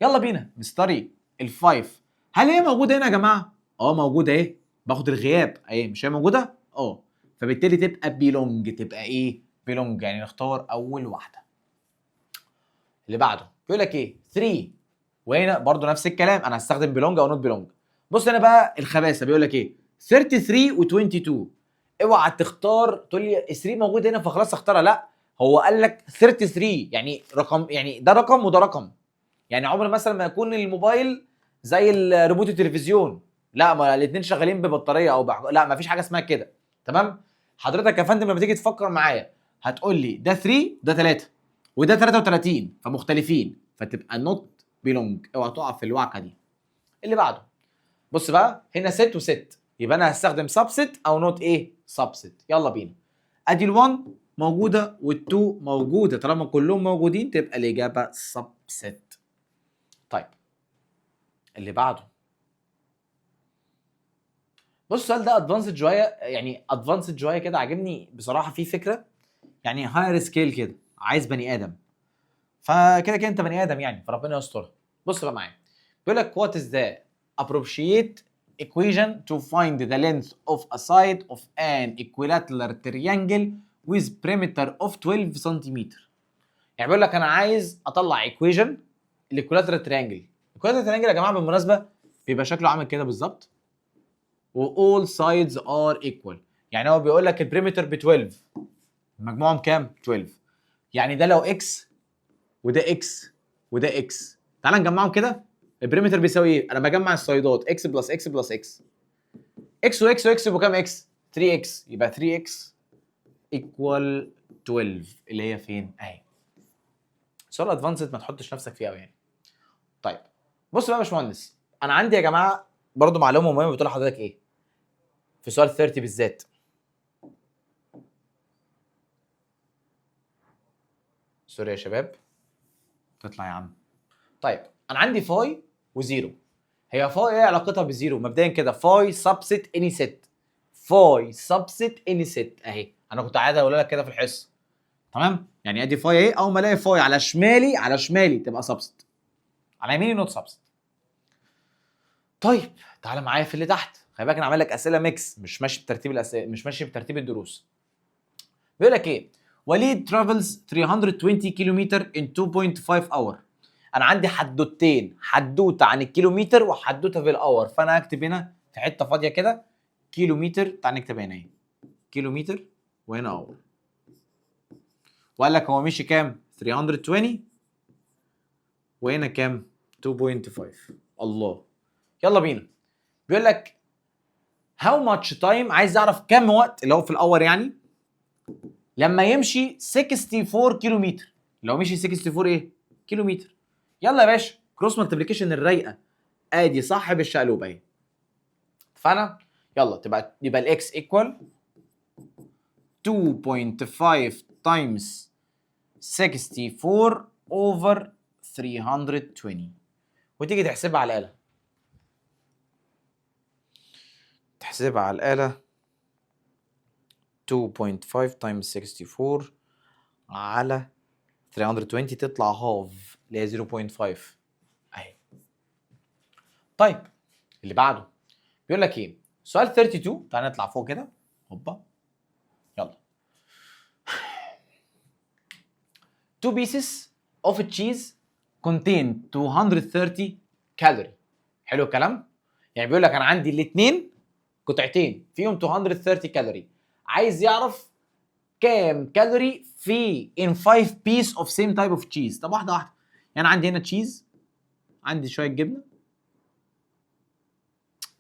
يلا بينا مستري الفايف، هل هي موجوده هنا يا جماعه؟ اه موجوده اهي، باخد الغياب اهي، مش هي موجوده؟ اه، فبالتالي تبقى بيلونج، تبقى ايه بيلونج، يعني نختار اول واحده. اللي بعده بيقول لك ايه 3، وهنا برضو نفس الكلام انا هستخدم بيلونج او نوت بيلونج. بص هنا بقى الخباثه بيقول لك ايه 33 و22، اوعى تختار تقول لي 3 موجود هنا فخلاص اختارها، لا هو قال لك 33 يعني رقم، يعني ده رقم وده رقم، يعني عمر مثلا ما يكون الموبايل زي ريموت التلفزيون، لا ما الاثنين شغالين ببطاريه او لا ما فيش حاجه اسمها كده تمام. حضرتك يا فندم لما تيجي تفكر معايا هتقول لي ده 3 ده 3 وده 33 فمختلفين، فتبقى نوت بيلونج، اوعى تقع في الوعكه دي. اللي بعده بص بقى هنا ست وست، يبقى انا هستخدم سبست او نوت ايه سبست. يلا بينا ادي ال1 موجوده وال2 موجوده، طالما كلهم موجودين تبقى الاجابه سبست. طيب اللي بعده بص السؤال ده ادفانسد شويه، يعني ادفانسد شويه كده عاجبني بصراحه، في فكره يعني هاير سكيل كده، عايز بني ادم، فكده كده انت بني ادم يعني فربنا يسترها. بص بقى معايا بيقول لك what is the appropriate equation to find the length of a side of an equilateral triangle with perimeter of 12 سنتيمتر. يعني بيقول لك انا عايز اطلع equation الايكويلاترال تريانجل. الايكويلاترال تريانجل يا جماعه بالمناسبه بيبقى شكله عامل كده بالظبط و all sides are equal، يعني هو بيقول لك البريمتر ب 12 مجموعهم كام 12، يعني ده لو اكس وده اكس وده اكس، تعال نجمعهم كده البريمتر بيساوي ايه؟ انا بجمع السايدات اكس بلس اكس بلس اكس، اكس واكس واكس يبقوا كام اكس 3 اكس، يبقى 3 اكس ايكوال 12 اللي هي فين اهي. سؤال ادفانسد ما تحطش نفسك فيه قوي يعني. طيب بص بقى يا باشمهندس انا عندي يا جماعه برضو معلومه مهمه بتقول لحضرتك ايه في سؤال 30 بالذات. سوري يا شباب تطلع يا عم. طيب انا عندي فاي وزيرو، هي فاي ايه علاقتها بزيرو؟ مبدئيا كده فاي سبست اني ست، فاي سبست اني ست اهي، انا كنت عايز اقول لك كده في الحصه تمام، يعني ادي فاي اهي، اول ما الاقي فاي على شمالي على شمالي تبقى سبست، على يميني نوت سبست. طيب تعالى معايا في اللي تحت، خلي بالك انا عامل لك اسئله ميكس، مش ماشي بترتيب الاسئله، مش ماشي بترتيب الدروس. بيقول لك ايه وليد ترافلز 320 كيلومتر in 2.5 اور. انا عندي حدوتين، حدوته عن الكيلومتر وحدوته في الاور، فانا هكتب هنا في حته فاضيه كده كيلومتر، تعال نكتب هنا ايه كيلومتر وهنا اور، وقال لك هو مشي كام 320 وهنا كام 2.5. الله يلا بينا. بيقول لك هاو ماتش تايم، عايز اعرف كام وقت اللي هو في الاور يعني لما يمشي 64 كيلومتر، لو مشي 64 ايه كيلومتر. يلا يا باشا كروس مالتيبليكيشن الرايقه، ادي صاحب الشقلوب اهي، فانا يلا يبقى الاكس ايكوال 2.5 تايمز 64 اوفر 320، وتيجي تحسبها على الاله، تحسبها على الاله 2.5 تايمز 64 على 320 تطلع هاف اللي هي 0.5 اهي. طيب اللي بعده بيقول لك ايه؟ سؤال 32. تعال نطلع فوق كده. هوبا يلا. 2 pieces of cheese contain 230 calorie. حلو الكلام؟ يعني بيقول لك انا عندي الاثنين قطعتين فيهم 230 كالوري، عايز يعرف كام كالوري في in 5 piece of same type of cheese. طب واحده واحده. يعني عندي هنا تشيز، عندي شويه جبنه،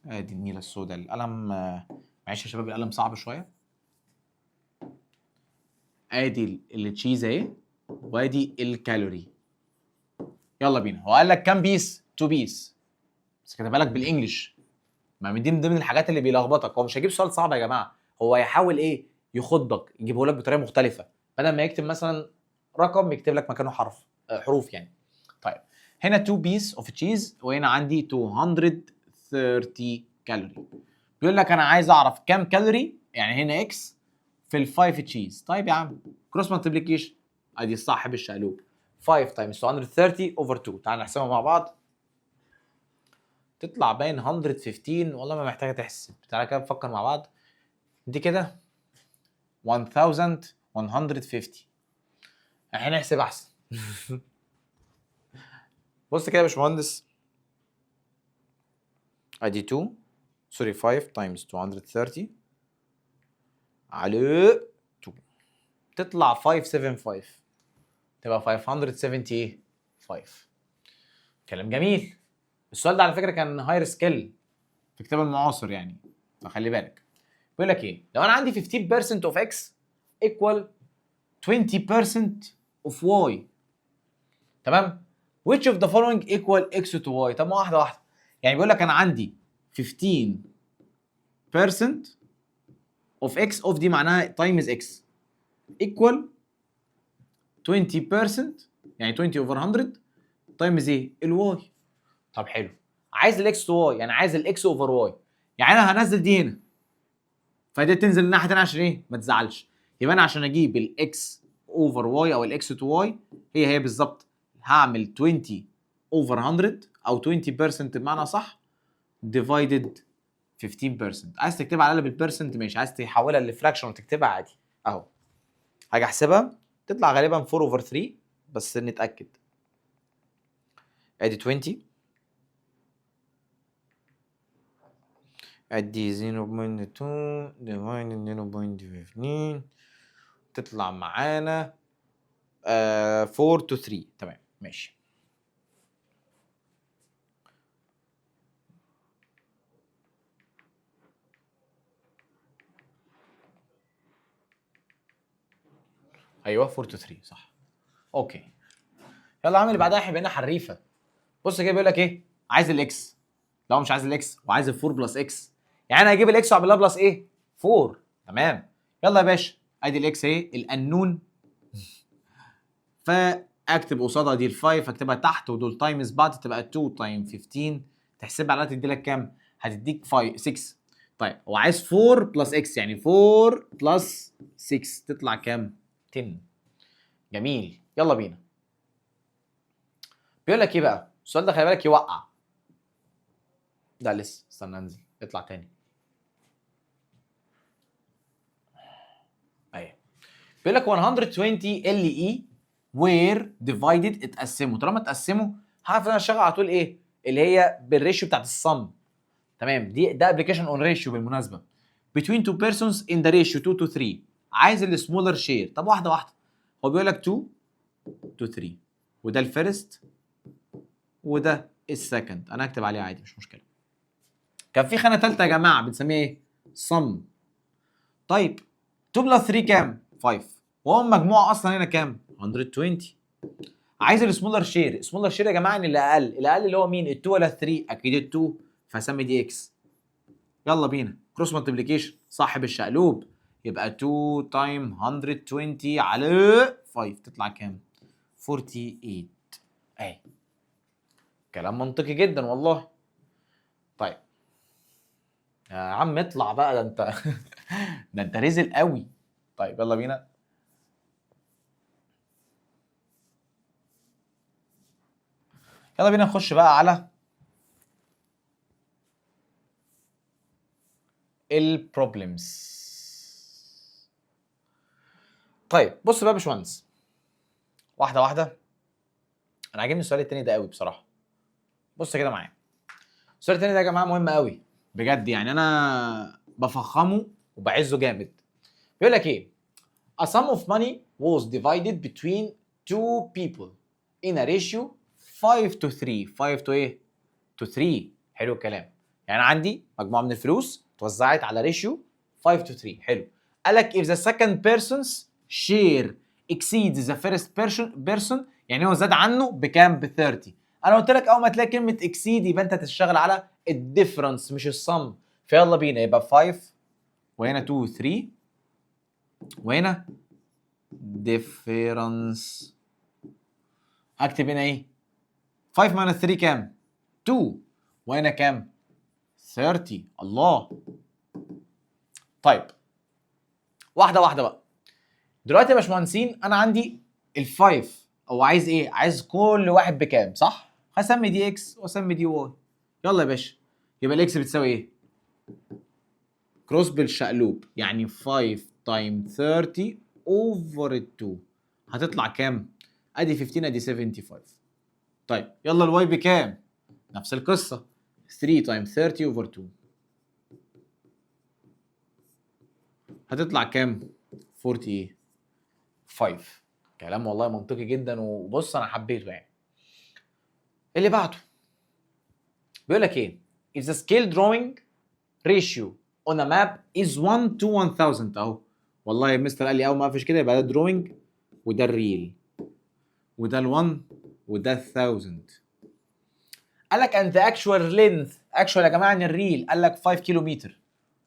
ادي النيله السوداء. القلم معلش يا شباب القلم صعب شويه. ادي التشيز اهي، وادي الكالوري. يلا بينا. هو قال لك كام بيس؟ 2 بيس، بس كتبها لك بالانجلش. ما من دي من ضمن الحاجات اللي بيلخبطك. هو مش هيجيب سؤال صعب يا جماعه، هو هيحاول ايه؟ يخضك، يجيبه لك بطريقه مختلفه. بدل ما يكتب مثلا رقم يكتب لك مكانه حروف يعني. طيب هنا 2 بيس اوف تشيز، وهنا عندي 230 كالوري. بيقول لك انا عايز اعرف كام كالوري، يعني هنا اكس في ال 5 تشيز. طيب يا عم كروس مالتيبليكيشن، ادي الصح بالشقلوب. 5 تايمز 230 اوفر 2. تعال نحسبها مع بعض. تطلع باين 115. والله ما محتاجه تحسب. تعالى كده نفكر مع بعض. دي كده 1150. احنا نحسب احسن. بص كده يا باشمهندس، ادي 2 سوري 5 تايمز 230 على 2 تطلع 575. تبقى 575. كلام جميل. السؤال ده على فكره كان هاير سكيل في الكتاب المعاصر يعني، فخلي بالك. بيقول لك ايه؟ لو انا عندي 15% of x equal 20% of y، تمام؟ which of the following equal x to y. طب ما واحده واحده. يعني بيقول لك انا عندي 15% of x of دي معناها times x equal 20%، يعني 20 over 100 times ايه؟ الواي. طب حلو. عايز الاكس تو واي، يعني عايز الاكس اوفر واي. يعني انا هنزل دي هنا، فدي تنزل الناحيه الثانيه عشان ايه؟ ما تزعلش. يبقى انا عشان اجيب الاكس اوفر واي او الاكس تو واي هي بالظبط، هعمل 20 اوفر 100 او 20% بمعنى صح ديفايدد 15%. عايز تكتبها على بالبرسنت ماشي، عايز تحولها لفراكشن وتكتبها عادي اهو. هاجي احسبها تطلع غالبا 4 اوفر 3، بس نتاكد. ادي 20 ادي 0.2 ديفايد 0.15 تطلع معانا 4 to 3. تمام ماشي. ايوه 4 to 3 صح. اوكي يلا عامل اللي بعدها. احنا بقينا حريفه. بص كده بيقول لك ايه؟ عايز الاكس. لو مش عايز الاكس وعايز ال 4 بلس اكس، يعني انا هجيب الاكس واعمل لها بلس ايه؟ 4. تمام. يلا يا باشا ادي الاكس اهي القانون، فاكتب قصادها دي ال5 اكتبها تحت ودول تايمز بعض تبقى 2 تايم 15. تحسبها على تدي لك كام؟ هتديك 5 6. طيب هو عايز 4 بلس اكس، يعني 4 بلس 6 تطلع كام؟ 10. جميل يلا بينا. بيقول لك ايه بقى؟ السؤال ده خلي بالك يوقع. ده لسه استنى انزل اطلع تاني. اهي بيقول لك 120 ال اي وير ديفايدد اتقسموا. طالما اتقسموا هعرف ان انا اشتغل على طول ايه؟ اللي هي بالريشيو بتاعت الصم. تمام. ده ابلكيشن اون ريشيو بالمناسبه. between two persons in the ratio 2 to 3. عايز السمولر شير. طب واحده واحده. هو بيقول لك 2 to 3 وده الفيرست وده السكند. انا هكتب عليه عادي مش مشكله. كان في خانه ثالثه يا جماعه بنسميها ايه؟ sum. طيب 2 بلس 3 كام؟ 5. وهو المجموع اصلا هنا كام؟ 120. عايز السمولر شير. السمولر شير يا جماعه ان اللي اقل، الاقل اللي هو مين؟ ال2 ولا ال3؟ اكيد ال2، فهسمي دي اكس. يلا بينا كروس مالتيبليكيشن صاحب الشقلوب. يبقى 2 تايم 120 على 5 تطلع كام؟ 48 اهي. كلام منطقي جدا والله. طيب يا عم اطلع بقى، ده انت ده انت رزل قوي. طيب يلا بينا. يلا بينا نخش بقى على البروبلمز. طيب بص بقى يا باشمهندس، واحده واحده. انا عاجبني السؤال التاني ده قوي بصراحه. بص كده معايا، السؤال التاني ده يا جماعه مهم قوي بجد، يعني انا بفخمه وبعزه جامد. بيقول لك ايه؟ A sum of money was divided between two people in a ratio 5 to 3. 5 to ايه؟ to 3. حلو الكلام. يعني عندي مجموعه من الفلوس اتوزعت على ريشيو 5 to 3. حلو. قال لك if the second person's share exceeds the first person يعني هو زاد عنه بكام؟ ب 30. انا قلت لك اول ما تلاقي كلمه exceed يبقى انت تشتغل على الديفرنس مش الصم. فيلا بينا، يبقى 5 وهنا 2 3 وهنا difference. اكتب هنا ايه؟ 5 minus 3 كام؟ 2. وهنا كام؟ 30. الله. طيب واحده واحده بقى. دلوقتي يا باشمهندسين انا عندي ال5 هو عايز ايه؟ عايز كل واحد بكام، صح؟ هسمي دي اكس واسمي دي واي. يلا يا باشا، يبقى الاكس بتساوي ايه؟ كروس بالشقلوب، يعني 5 تايم 30 اوفر 2 هتطلع كام؟ ادي 15 ادي 75. طيب يلا الواي بكام؟ نفس القصه، 3 تايم 30 اوفر 2 هتطلع كام؟ 45. كلام والله منطقي جدا، وبص انا حبيته يعني. اللي بعده بيقول لك ايه؟ if the scale drawing ratio on a map is 1 to 1000 اهو. والله المستر قال لي اول ما اقفش كده يبقى ده drawing وده الريل وده ال1 وده ال1000. قال لك and the actual length، actual يا جماعه ان الريل قال لك 5 كيلومتر.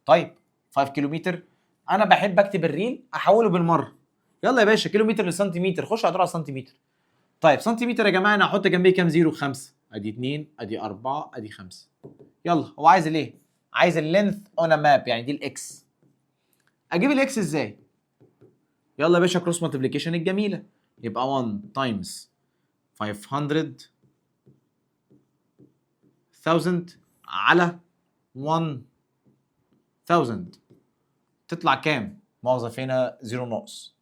طيب 5 كيلومتر، انا بحب اكتب الريل احوله بالمره. يلا يا باشا، كيلومتر لسنتيمتر، خش على سنتيمتر. طيب سنتيمتر يا جماعه انا هحط جنبيه كام زيرو؟ 5. ادي 2 ادي 4 ادي 5. يلا هو عايز الايه؟ عايز اللينث اون ا ماب، يعني دي الاكس. اجيب الاكس ازاي؟ يلا يا باشا كروس مالتيبليكيشن الجميله، يبقى 1 تايمز 500 1000 على 1000 تطلع كام؟ موظف هنا زيرو ناقص.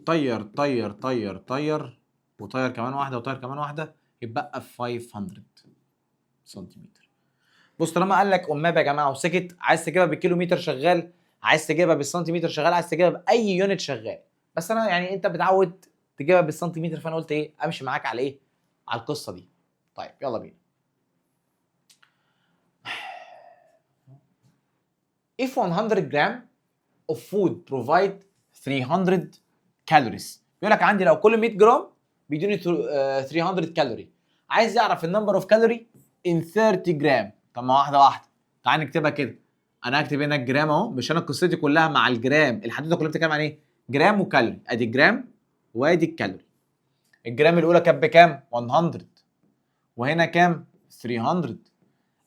طير طير طير طير وطير كمان واحده وطير كمان واحده، يبقى 500 سنتيمتر. بص طالما قال لك اماب يا جماعه وسكت، عايز تجيبها بالكيلومتر شغال، عايز تجيبها بالسنتيمتر شغال، عايز تجيبها باي يونت شغال. بس انا يعني انت بتعود تجيبها بالسنتيمتر، فانا قلت ايه؟ امشي معاك على ايه؟ على القصه دي. طيب يلا بينا. If 100 gram of food provide 300 calories، بيقول لك عندي لو كل 100 جرام بيدوني 300 كالوري، عايز يعرف النمبر اوف كالوري in 30 جرام. طب ما واحده واحده، تعال نكتبها كده. انا هكتب هنا الجرام اهو، مش انا قصتي كلها مع الجرام، الحدوته كلها بتتكلم عن ايه؟ جرام وكالوري. ادي الجرام وادي الكالوري. الجرام الاولى كانت بكام؟ 100 وهنا كام؟ 300.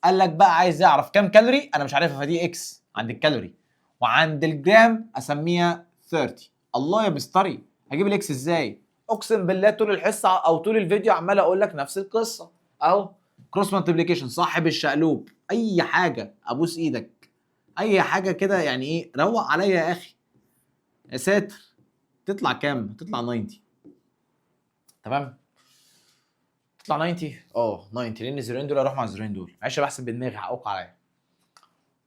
قال لك بقى عايز يعرف كام كالوري، انا مش عارفها، فدي اكس عند الكالوري، وعند الجرام اسميها 30. الله يا مستري، هجيب الاكس ازاي؟ اقسم بالله طول الحصه او طول الفيديو عمال اقول لك نفس القصه اهو. كروس مالتيبليكيشن صاحب الشقلوب، اي حاجه ابوس ايدك، اي حاجه كده يعني ايه، روق عليا يا اخي. يا ساتر، تطلع كام؟ تطلع 90. تمام، تطلع 90. 90 لان الزيروين دول اروح مع الزيروين دول، معلش بحسب بدماغي، حقوق عليا.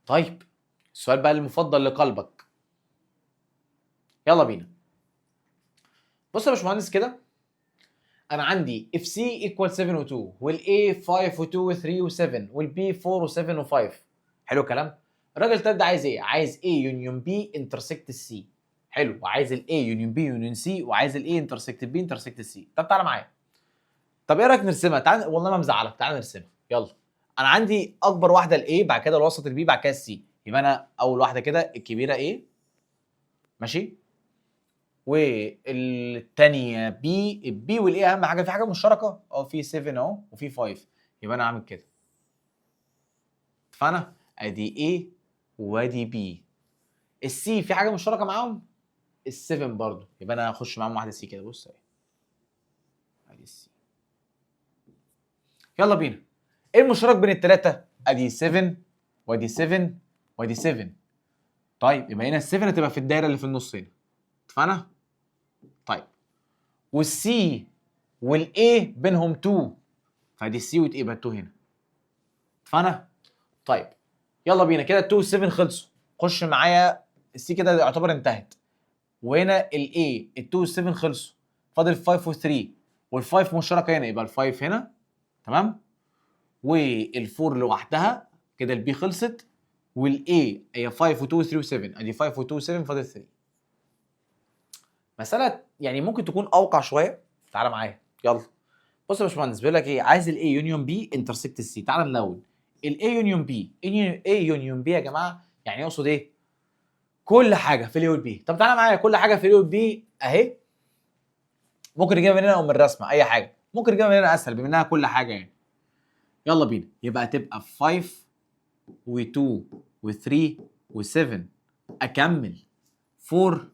طيب السؤال بقى المفضل لقلبك، يلا بينا. بص يا باشمهندس كده، انا عندي اف سي ايكوال 7 و2 والاي 5 و2 و3 و7 والبي 4 و7 و5. حلو الكلام. الراجل طيب ده عايز ايه؟ عايز ايه يونيون بي انترسكت السي. حلو، وعايز الاي يونيون بي يونيون سي، وعايز الاي انترسكت بي انترسكت السي. طب تعالى معايا، طب ايه رايك نرسمها؟ تعال والله ما مزعلك، تعال نرسمها يلا. انا عندي اكبر واحده الاي، بعد كده الوسط البي، بعد كده السي، يبقى انا اول واحده كده الكبيره ايه، ماشي، والثانيه بي. البي والاي اهم حاجه، في حاجه مشتركه في 7 اهو وفي 5، يبقى انا هعمل كده. فانا ادي ايه وادي بي. السي في حاجه مشتركه معاهم، ال7 برضو، يبقى انا هخش معاهم واحده سي كده. بص اهي ادي السي. يلا بينا. ايه المشترك بين الثلاثه؟ ادي 7 وادي 7 وادي 7. طيب يبقى هنا ال7 هتبقى في الدايره اللي في النص هنا. اتفقنا؟ طيب والسي والاي بينهم 2، فدي السي والاي يبقى 2 هنا. اتفقنا؟ طيب يلا بينا كده. 2 و7 خلصوا. خش معايا السي كده يعتبر انتهت. وهنا الاي ال2 وال7 خلصوا. فاضل 5 و3 وال5 مشتركه هنا، يبقى ال5 هنا. تمام؟ وال4 لوحدها كده. البي خلصت. والاي هي 5 و2 و3 و7. ادي 5 و2 و7 فاضل 3. مساله يعني ممكن تكون اوقع شويه. تعالى معايا يلا. بص يا باشمهندس، بيقول لك ايه؟ عايز الاي يونيون بي انترسكت السي. تعالى نلون. الاي يونيون بي، اي يونيون بي يا جماعه يعني يقصد ايه؟ كل حاجه في الاي والبي. طب تعالى معايا، كل حاجه في الاي والبي اهي. ممكن نجيبها من هنا او من الرسمه، اي حاجه. ممكن نجيبها من هنا اسهل بما انها كل حاجه يعني. يلا بينا. يبقى تبقى 5 و2 و3 و7. اكمل 4.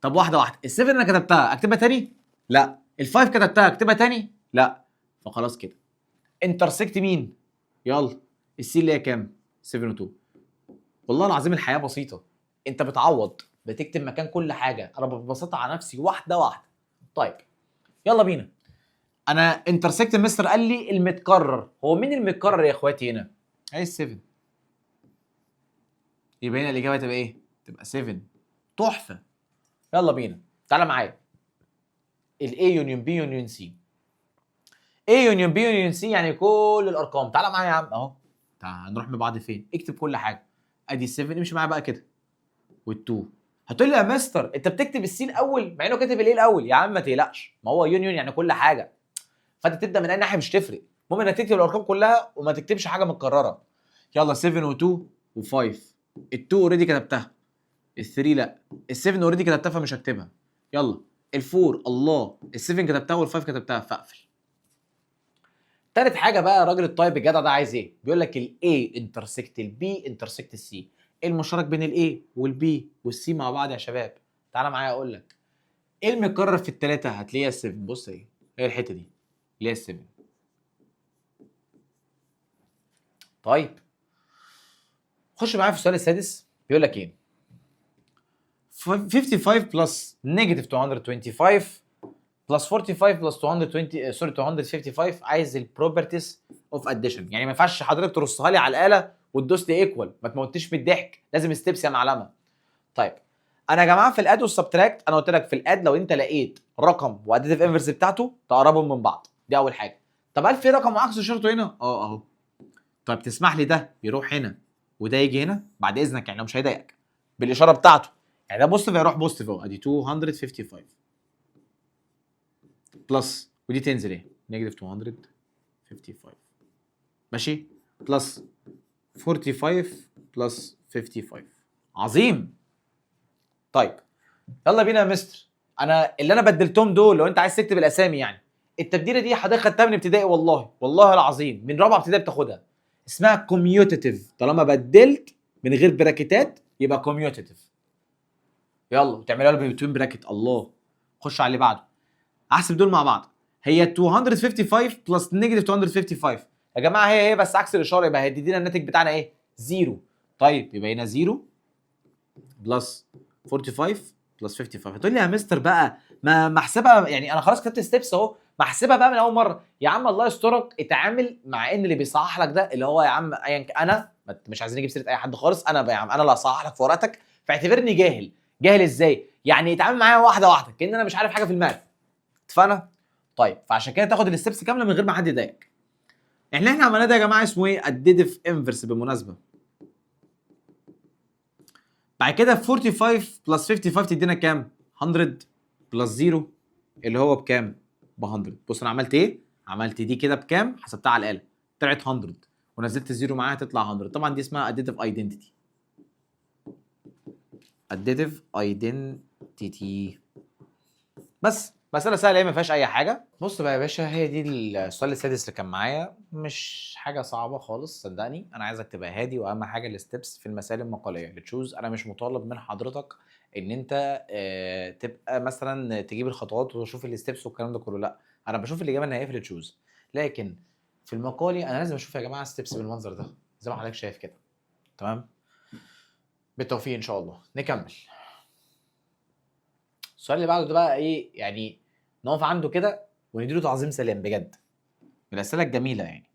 طب واحده واحده. ال7 انا كتبتها اكتبها تاني؟ لا. ال5 كتبتها اكتبها تاني؟ لا. فخلاص كده. انترسكت مين؟ يلا. السي اللي هي كام؟ 7 و2. والله العظيم الحياه بسيطه. انت بتعوض، بتكتب مكان كل حاجه. انا ببسطها على نفسي واحده واحده. طيب يلا بينا. انا انترسكت مستر قال لي المتكرر. هو مين المتكرر يا اخواتي هنا؟ هي 7. يبقى هنا الاجابه تبقى ايه؟ تبقى 7. تحفه. يلا بينا. تعالى معايا. الاي يونيون بي يونيون سي. اي يونيون بي يونيون سي يعني كل الارقام. تعالى معايا يا عم اهو. تعالى نروح من بعض فين؟ اكتب كل حاجه. ادي 7 امشي معايا بقى كده. وال2. هتقول لي يا مستر انت بتكتب السي الاول مع انه كاتب الايه الاول. يا عم ما تقلقش، ما هو يونيون يعني كل حاجه. فانت تبدا من اي ناحيه مش تفرق. المهم انك تكتب الارقام كلها وما تكتبش حاجه متكرره. يلا 7 و2 و5. ال2 اوريدي كتبتها. ال3 لا. ال7 اوريدي كتبتها فمش هكتبها. يلا. ال4 الله. ال7 كتبتها وال5 كتبتها فاقفل. تالت حاجه بقى، راجل الطيب الجدع ده عايز ايه؟ بيقول لك الاي انترسكت البي انترسكت السي. ايه المشترك بين الاي والبي والسي مع بعض يا شباب؟ تعالى معايا اقول لك. ايه المتكرر في الثلاثه؟ هتلاقيها 7. بص اهي، هي الحته دي اللي هي 7. طيب خش معايا في السؤال السادس. بيقول لك ايه؟ 55 بلس نيجاتيف 225 بلس 45 بلس 220 سوري 255. عايز البروبرتيز اوف اديشن. يعني ما ينفعش حضرتك ترصها لي على الاله وتدوس لي ايكوال. ما تموتنيش من الضحك، لازم ستيبس يا معلمه. طيب انا يا جماعه في الاد والسبتراكت انا قلت لك في الاد لو انت لقيت رقم واديتيف انفرس بتاعته تقربهم من بعض. دي اول حاجه. طب هل في رقم وعكس اشارته هنا؟ اه اهو. طب تسمح لي ده يروح هنا وده يجي هنا بعد اذنك، يعني لو مش هيضايقك بالاشاره بتاعته. يعني ده بوزيتيف هيروح بوزيتيف اهو. ادي 255 بلس ودي تنزل ايه؟ نيجاتيف 255. ماشي. بلس 45 بلس 55. عظيم. طيب يلا بينا يا مستر. اللي انا بدلتهم دول لو انت عايز تكتب الاسامي يعني. التبديله دي حضرتك خدتها من ابتدائي والله والله العظيم من رابعه ابتدائي بتاخدها. اسمها كوميوتيتيف. طالما بدلت من غير براكتات يبقى كوميوتيتيف. يلا وتعملها له بين براكت. الله. خش على اللي بعده. احسب دول مع بعض. هي 255 بلس نيجاتيف 255 يا جماعه. هي بس عكس الاشاره. يبقى هيدينا الناتج بتاعنا ايه؟ 0. طيب يبقى هنا 0 بلس 45 بلس 55. هتقول لي يا مستر بقى ما احسبها يعني. انا خلاص كتبت ستيبس اهو. ما احسبها بقى من اول مره. يا عم الله يسترك اتعامل مع ان اللي بيصحح لك ده اللي هو يا عم انا مش عايزين نجيب سيره اي حد خالص. انا بقى يا عم انا اللي هصحح لك في ورقتك. فاعتبرني جاهل. جاهل ازاي؟ يعني اتعامل معايا واحده واحده كأن انا مش عارف حاجه في الماث. اتفقنا؟ طيب فعشان كده تاخد الستبس كامله من غير ما حد يضايقك. اللي احنا عملناه ده يا جماعه اسمه ايه؟ اديتيف انفرس بالمناسبه. بعد كده 45 بلس 55 تدينا كام؟ 100 بلس 0 اللي هو بكام؟ ب 100. بص انا عملت ايه؟ عملت دي كده بكام؟ حسبتها على الاله طلعت 100 ونزلت الزيرو معاها تطلع 100. طبعا دي اسمها اديتيف ايدنتيتي. اديتيف ايدنتيتي. بس مسألة سهلة، هي ما فيهاش أي حاجة. بص بقى يا باشا، هي دي السؤال السادس اللي كان معايا. مش حاجة صعبة خالص صدقني. أنا عايزك تبقى هادي، وأهم حاجة الستبس في المسائل المقالية اللي تشوز. أنا مش مطالب من حضرتك إن أنت تبقى مثلا تجيب الخطوات وتشوف الستبس والكلام ده كله. لا، أنا بشوف الإجابة النهائية في اللي تشوز. لكن في المقالي انا لازم اشوف يا جماعه ستيبس بالمنظر ده زي ما حضرتك شايف كده. تمام، بالتوفيق ان شاء الله. نكمل. السؤال اللي بعده ده بقى ايه يعني، نقف عنده كده ونديله تعظيم سلام بجد، من الاسئله الجميله يعني.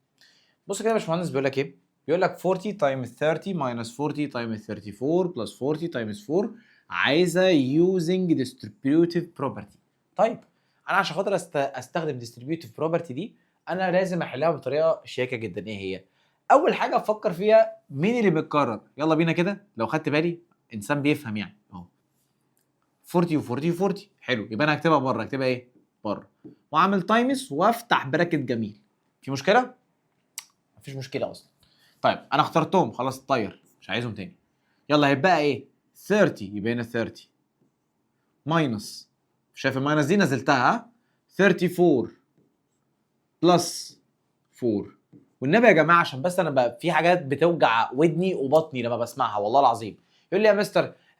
بص كده يا باشمهندس، بيقول لك ايه؟ بيقول لك 40 تايمز 30 ماينس 40 تايمز 34 بلس 40 تايمز 4 عايزه يوزنج ديستريبيوتيف بروبرتي. طيب انا عشان خاطر استخدم ديستريبيوتيف بروبرتي دي انا لازم احلها بطريقه شياكه جدا. ايه هي؟ اول حاجه افكر فيها مين اللي بيتكرر. يلا بينا كده، لو خدت بالي انسان بيفهم يعني اهو 40 و40 و40 حلو، يبقى انا هكتبها بره. اكتبها ايه؟ بره، واعمل تايمز وافتح براكت جميل. في مشكله؟ مفيش مشكله اصلا. طيب انا اخترتهم خلاص، طير مش عايزهم تاني. يلا هيبقى ايه؟ 30 يبقى هنا 30 ماينس، شايف الماينس دي نزلتها ها، 34 بلس 4. والنبي يا جماعه عشان بس انا بقى في حاجات بتوجع ودني وبطني لما بسمعها والله العظيم. يقول لي يا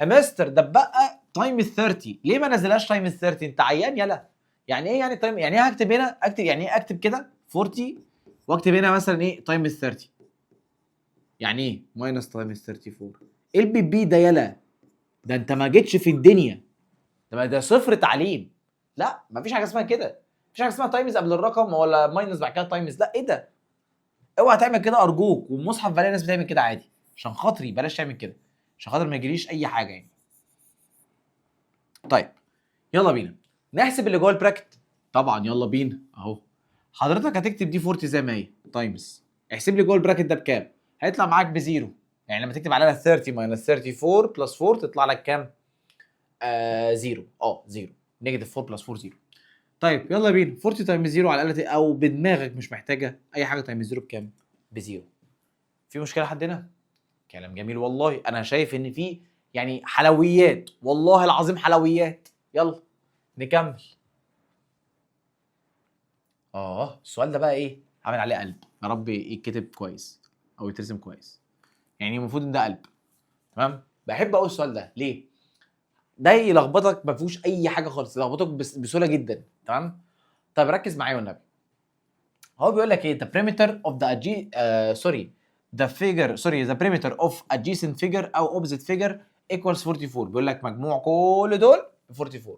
مستر ده بقى تايم ال 30، ليه ما نزلهاش تايم ال 30؟ انت عيان يلا. يعني ايه يعني تايم؟ يعني ايه هكتب هنا اكتب يعني ايه اكتب كده 40 واكتب هنا مثلا ايه تايم ال 30؟ يعني ايه ماينس تايمز 34؟ ايه البي بي ده يلا؟ ده انت ما جيتش في الدنيا، ده صفر تعليم. لا مفيش حاجه اسمها كده، مفيش حاجه اسمها تايمز قبل الرقم ولا ماينس بعد كده تايمز، لا ايه ده؟ اوعى تعمل كده ارجوك. والمصحف بلاقي ناس بتعمل كده عادي، عشان خاطري بلاش تعمل كده، عشان خاطر ما يجيليش اي حاجه يعني. طيب يلا بينا نحسب اللي جوه البراكت. طبعا يلا بينا اهو. حضرتك هتكتب دي 40 زي ما هي تايمز، احسب لي جوه البراكت ده بكام. هيطلع معاك بزيرو. يعني لما تكتب عليها 30 ماينس 34 بلس 4 تطلع لك كام؟ زيرو. زيرو. نيجاتيف 4 بلس 4 زيرو. طيب يلا بينا 40 تايمز زيرو على الاقل او بدماغك مش محتاجه اي حاجه تايمز زيرو بكام؟ بزيرو. في مشكله لحد هنا؟ كلام جميل والله. انا شايف ان في يعني حلويات، والله العظيم حلويات. يلا نكمل. السؤال ده بقى ايه؟ عامل عليه قلب، يا رب يتكتب كويس او يترسم كويس. يعني المفروض ان ده قلب. تمام؟ بحب اقول السؤال ده ليه؟ ده يلخبطك، ما فيهوش اي حاجه خالص، يلخبطك بسهوله جدا. تمام؟ طب ركز معايا والنبي. هو بيقول لك ايه؟ the perimeter of the the perimeter of adjacent figure او opposite figure equals 44. بيقول لك مجموع كل دول 44.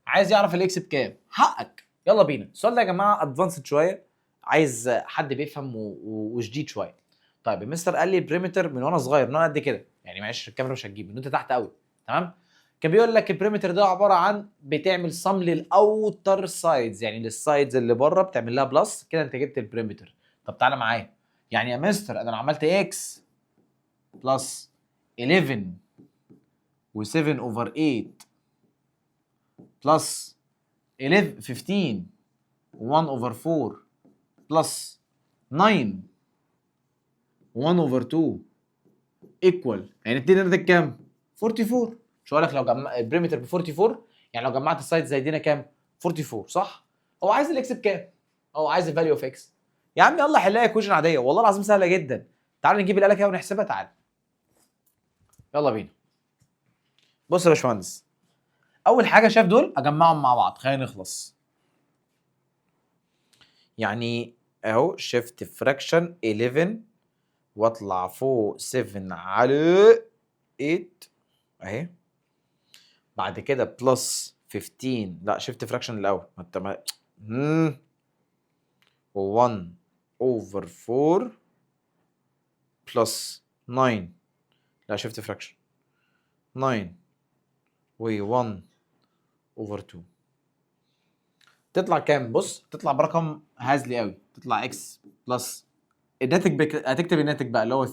عايز يعرف الاكس بكام؟ حقك. يلا بينا. السؤال ده يا جماعه ادفانسد شويه، عايز حد بيفهم وشديد شويه. طيب المستر قال لي بريمتر من وانا صغير، من وانا قد كده يعني، معلش الكاميرا مش هتجيب، من انت تحت قوي. تمام؟ كان بيقول لك البريمتر ده عباره عن بتعمل صم للاوتر سايدز، يعني للسايدز اللي بره بتعمل لها بلس كده، انت جبت البريمتر. طب تعالى معايا. يعني يا مستر انا لو عملت اكس بلس 11 و7 اوفر 8 بلس 11 15 و1 اوفر 4 بلس 9 و1 اوفر 2 ايكوال، يعني 2 ده كام؟ 44. مش هقول لك لو جمع البريمتر ب 44، يعني لو جمعت السايد زي دينا كام؟ 44 صح؟ هو عايز الاكس بكام؟ هو عايز الفاليو اوف اكس. يا عم يلا حلها ايكويشن عاديه، والله العظيم سهله جدا. تعال نجيب الاله كده ونحسبها. تعال يلا بينا. بص يا باشمهندس، اول حاجه شايف دول اجمعهم مع بعض، خلينا نخلص. يعني اهو شيفت فراكشن 11 واطلع فوق 7 على 8 اهي. بعد كده بلس 15، لا شيفت فراكشن الاول ما انت ما 1 اوفر 4 بلس 9، لا شيفت فراكشن 9 و 1 اوفر 2 تطلع كام؟ بص تطلع برقم هزلي قوي، تطلع اكس بلس الناتج هتكتب الناتج بقى اللي هو 36.625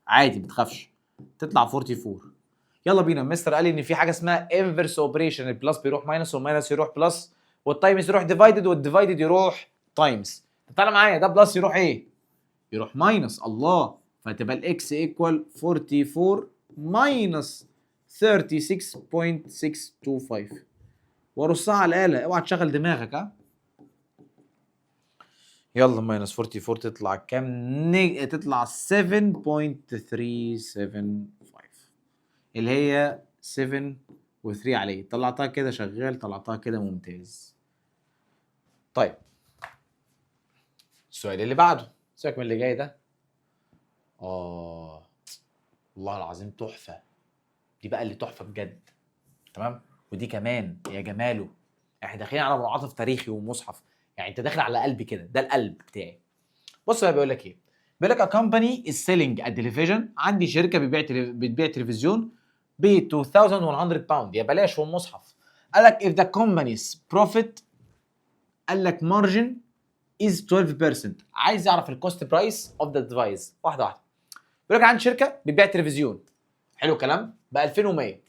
عادي ما تخافش، تطلع 44. يلا بينا. مستر قال لي ان في حاجه اسمها انفرس اوبريشن، البلس بيروح ماينس والماينس يروح بلس والتايمز يروح ديفايدد والديفايدد يروح تايمز. تعالى معايا، ده بلس يروح ايه؟ يروح ماينس. الله، فتبقى الاكس ايكوال 44 ماينس 36.625 وارصها على الاله. اوعى تشغل دماغك ها. يلا ماينس 44 تطلع كام؟ تطلع 7.375 اللي هي 7 و3 عليه. طلعتها كده شغال، طلعتها كده ممتاز. طيب السؤال اللي بعده، سيبك من اللي جاي ده. والله العظيم تحفه، دي بقى اللي تحفه بجد. تمام، ودي كمان يا جماله، احنا داخلين على منعطف تاريخي ومصحف، يعني انت داخل على قلبي كده، ده القلب بتاعي. بص بقى بيقول لك ايه، بيقول لك a company is selling a television، عندي شركه بتبيع تلفزيون ب 2100 باوند، يا بلاش هو المصحف. قال لك if the company's profit، قال لك margin is 12%، عايز يعرف الكوست برايس اوف ذا ديفايس. واحده واحده. بيقول لك عندي شركه بتبيع تلفزيون، حلو الكلام، ب 2100.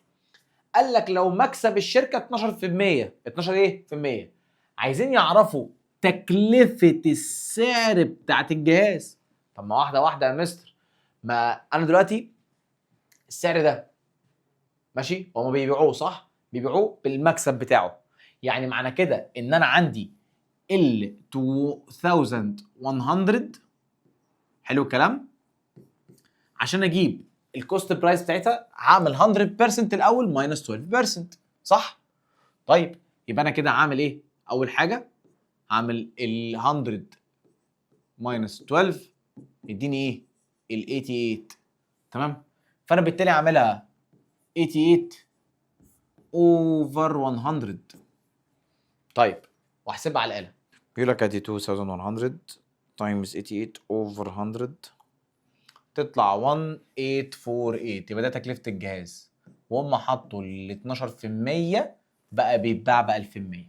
قال لك لو مكسب الشركه 12%، 12 ايه في المية، عايزين يعرفوا تكلفه السعر بتاعت الجهاز. طب ما واحده واحده يا مستر، ما انا دلوقتي السعر ده ماشي، هما بيبيعوه صح، بيبيعوه بالمكسب بتاعه، يعني معنى كده ان انا عندي ال 2100، حلو الكلام، عشان اجيب الكوست برايس بتاعتها هعمل 100% الاول ماينس 12%، صح؟ طيب يبقى انا كده هعمل ايه؟ اول حاجه هعمل ال 100 ماينس 12 يديني ايه؟ ال 88. تمام؟ فانا بالتالي هعملها 88 اوفر 100. طيب واحسبها على الاله، بيقول لك ادي 2100 تايمز 88 اوفر 100 تطلع 1848، يبقى ده تكلفه الجهاز، وهم حطوا ال 12% بقى بيتباع ب 1100.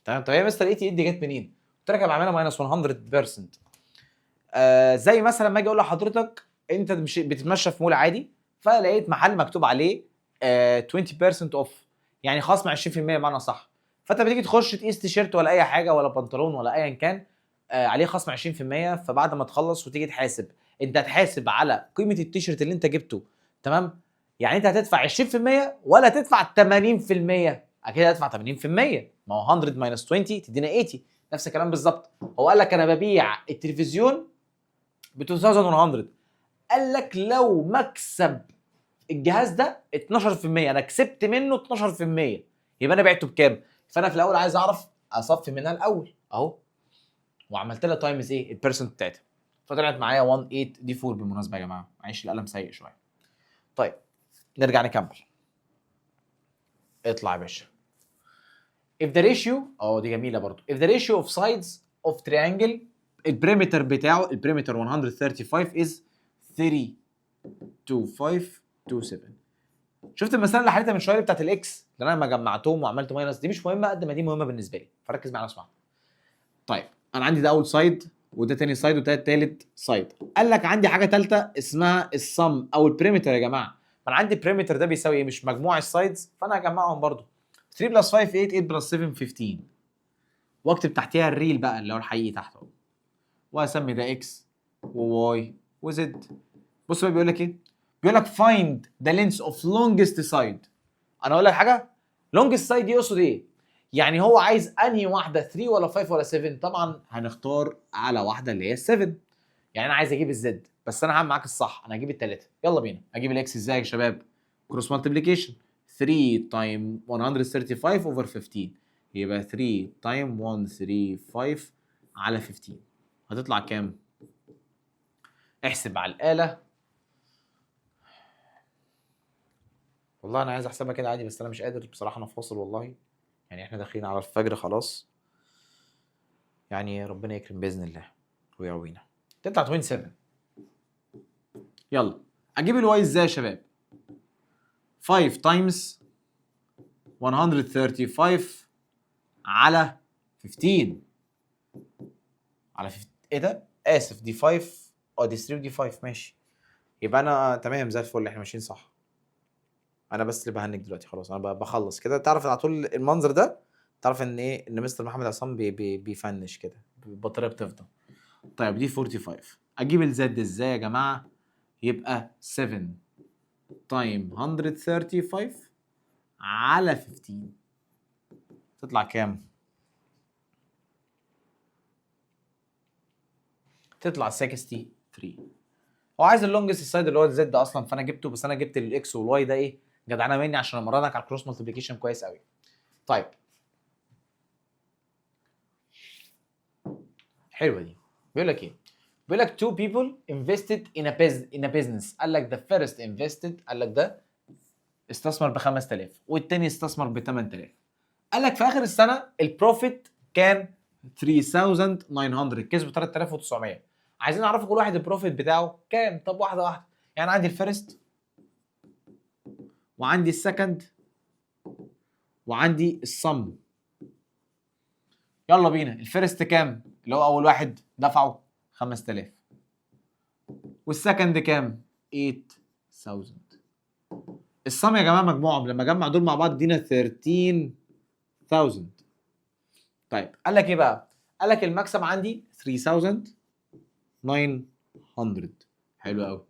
تمام. طب هي مستر 88 دي جت منين؟ قلت لك انا بعملها ماينس 100%. زي مثلا لما اجي اقول لحضرتك انت مش بتتمشى في مول عادي، فلقيت محل مكتوب عليه 20% اوف، يعني خصم 20% بمعنى صح، فانت بتيجي تخش تقيس تيشيرت ولا اي حاجه ولا بنطلون ولا ايا كان، عليه خصم 20%، فبعد ما تخلص وتيجي تحاسب، انت هتحاسب على قيمه التيشيرت اللي انت جبته. تمام، يعني انت هتدفع 20% ولا تدفع 80%؟ اكيد هتدفع 80%، ما هو 100 ماينس 20 تدينا 80، نفس الكلام بالظبط. هو قال لك انا ببيع التلفزيون ب 2100، قال لك لو مكسب الجهاز ده 12%، انا كسبت منه 12%، يبقى انا بعته بكام؟ فانا في الاول عايز اعرف اصفي منها الاول اهو، وعملت لها تايمز ايه البيرسنت بتاعتها، فطلعت معايا 18 دي 4. بالمناسبه يا جماعه معلش القلم سيء شويه. طيب نرجع نكمل، اطلع يا باشا. if the ratio، دي جميله برضو، if the ratio of sides of triangle، البريمتر بتاعه، البريمتر 135 is 3 2 5 2 7. شفت المساله اللي حليتها من شويه بتاعت الاكس اللي انا ما جمعتهم وعملت ماينس، دي مش مهمه قد ما دي مهمه بالنسبه لي، فركز معايا اسمع. طيب انا عندي ده اول سايد وده تاني سايد وده تالت سايد، قال لك عندي حاجه ثالثه اسمها السم او البريمتر يا جماعه. فانا عندي البريمتر ده بيساوي ايه؟ مش مجموع السايدز، فانا هجمعهم برضو. 3 بلس 5 8، 8 بلس 7 15، واكتب تحتيها الريل بقى اللي هو الحقيقي تحت اهو، واسمي ده اكس وواي وزد. بص بقى بيقول لك ايه، بيقول لك find the length of longest side. انا اقول لك حاجه، longest side دي يقصد ايه؟ يعني هو عايز انهي واحده 3 ولا 5 ولا 7؟ طبعا هنختار على واحده اللي هي 7. يعني انا عايز اجيب الزد، بس انا هعمل معاك الصح، انا هجيب الثلاثه. يلا بينا. اجيب الاكس ازاي يا شباب؟ كروس مالتيبليكيشن، 3 تايم 135 اوفر 15، يبقى 3 تايم 135 على 15 هتطلع كام؟ احسب على الاله. والله انا عايز احسبها كده عادي، بس انا مش قادر بصراحه، انا فاصل والله، يعني احنا داخلين على الفجر خلاص، يعني ربنا يكرم باذن الله ويقوينا. تطلع 27. يلا اجيب الواي ازاي يا شباب؟ 5 تايمز 135 على 15 على 15. ايه ده؟ اسف، دي 5 دي 3 ودي 5 ماشي، يبقى انا تمام زي الفل، احنا ماشيين صح. انا بس اللي بهنك دلوقتي خلاص، انا بخلص كده، تعرف على طول المنظر ده، تعرف ان ايه، ان مستر محمد عصام بيفنش كده، البطاريه بتفضى. طيب دي 45. اجيب الزد ازاي يا جماعه؟ يبقى 7 تايم 135 على 15 تطلع كام؟ تطلع 63. هو عايز اللونجست سايد اللي هو الزد اصلا، فانا جبته، بس انا جبت الاكس والواي ده ايه جدعانه مني عشان امرنك على الكروس مالتيبليكيشن كويس قوي. طيب حلوه دي. بيقول لك ايه؟ بيقول لك two people invested in a business. قال لك the first invested، قال لك ده استثمر ب 5000 والتاني استثمر ب 8000. قال لك في اخر السنه البروفيت كان 3900، كسبوا 3900. عايزين نعرف كل واحد البروفيت بتاعه كام. طب واحده واحده، يعني عندي الفيرست وعندي السكند وعندي الصم. يلا بينا. الفيرست كام؟ اللي هو اول واحد دفعه 5000. والسكند كام؟ 8000. الصم يا جماعه مجموعهم، لما اجمع دول مع بعض ادينا 13000. طيب قال لك ايه بقى؟ قال لك المكسب عندي 3900. حلو قوي.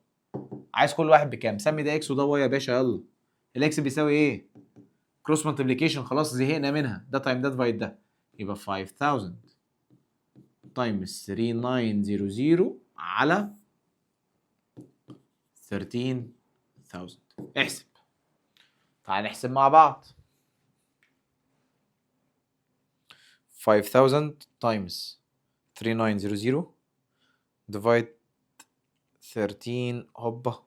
عايز كل واحد بكام؟ سمي ده اكس وده واي يا باشا. يلا. الاكس بيساوي ايه؟ كروس مالتيبليكيشن، خلاص زهقنا منها. ده تايم ده ديفايد ده، يبقى 5000 تايمز 3900 على 13000. احسب. تعال نحسب مع بعض. 5000 تايمز 3900 ديفايد 13 هوبا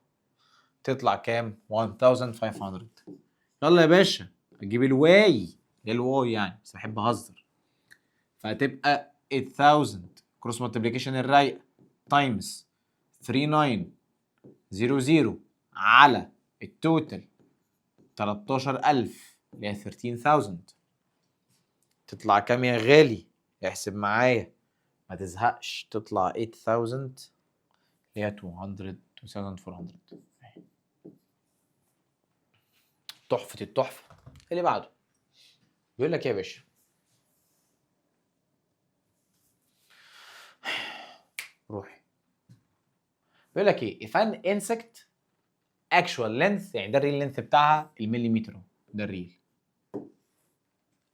تطلع كام؟ 1500. يلا يا باشا اجيب الواي، الواي يعني، بس بحب اهزر. فهتبقى 8000 كروس مالتيبليكيشن الرايقه تايمز 3900 على التوتال 13000 اللي هي 13000. تطلع كام يا غالي؟ احسب معايا ما تزهقش. تطلع 8000 اللي هي 2400. تحفه التحفه. اللي بعده بيقول لك ايه يا باشا؟ روحي. بيقول لك ايه؟ if an insect actual length، يعني ده الريل لينث بتاعها المليمتر، ده الريل.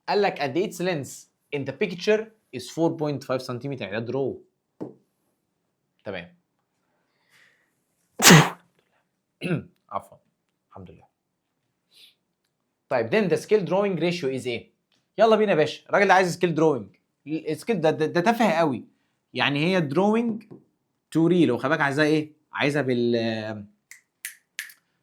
قال لك at its length in the picture is 4.5 سنتيمتر، يعني ده درو. تمام. عفوا. الحمد لله. طيب then the scale drawing ratio is ايه؟ يلا بينا يا باشا. الراجل ده عايز سكيل دروينج. السكيل ده تافه قوي. يعني هي دروينج تو ريل، وخلي بالك عايزاها ايه؟ عايزها بال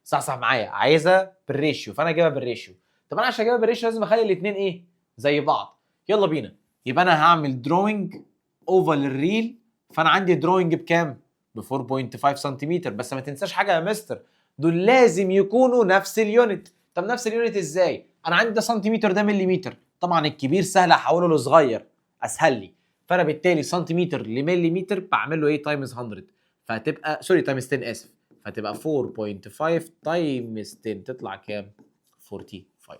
صح معايا، عايزها بالريشيو، فانا اجيبها بالريشيو. طب انا عشان اجيبها بالريشيو لازم اخلي الاثنين ايه؟ زي بعض. يلا بينا. يبقى انا هعمل دروينج اوفال الريل، فانا عندي دروينج بكام؟ ب 4.5 سنتيمتر. بس ما تنساش حاجه يا مستر، دول لازم يكونوا نفس اليونت. طب نفس اليونت ازاي؟ انا عندي ده سنتيمتر ده مليمتر، طبعا الكبير سهل احوله لصغير، اسهل لي. فانا بالتالي سنتيمتر لمليمتر بعمل له ايه؟ تايمز 100. فهتبقى سوري تايمز 10 اسف. فتبقى 4.5 تايمز 10 تطلع كام؟ 45.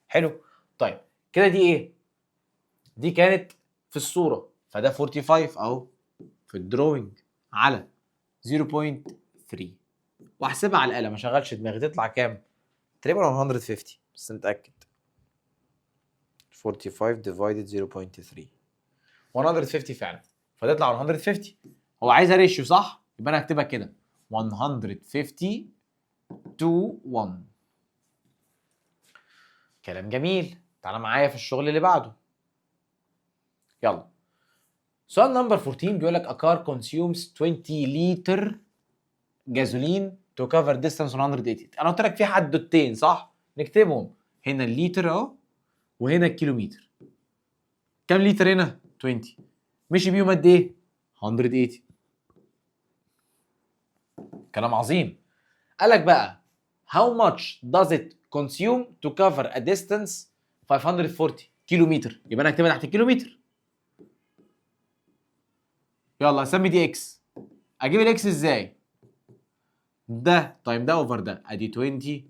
حلو. طيب كده دي ايه؟ دي كانت في الصوره، فده 45 اهو في الدروينج على 0.3. واحسبها على الاله، ما شغلش دماغي، تطلع كام؟ تقريبا 150 بس نتاكد. 45 divided 0.3 150 فعلا، فتطلع 150. هو عايزها ريشيو صح؟ يبقى انا هكتبها كده 150 to 1. كلام جميل. تعالى معايا في الشغل اللي بعده. يلا. سؤال نمبر 14 بيقول لك a car consumes 20 لتر جازولين to cover distance 180. انا قلت لك في حدوتين صح؟ نكتبهم. هنا الليتر اهو وهنا الكيلومتر. كام لتر هنا؟ 20. مشي بيهم قد ايه؟ 180. كلام عظيم. قال لك بقى how much does it consume to cover a distance 540 كيلومتر. يبقى انا هكتبها تحت الكيلومتر. يلا اسمي دي اكس. اجيب الاكس ازاي؟ ده تايم ده اوفر ده، ادي 20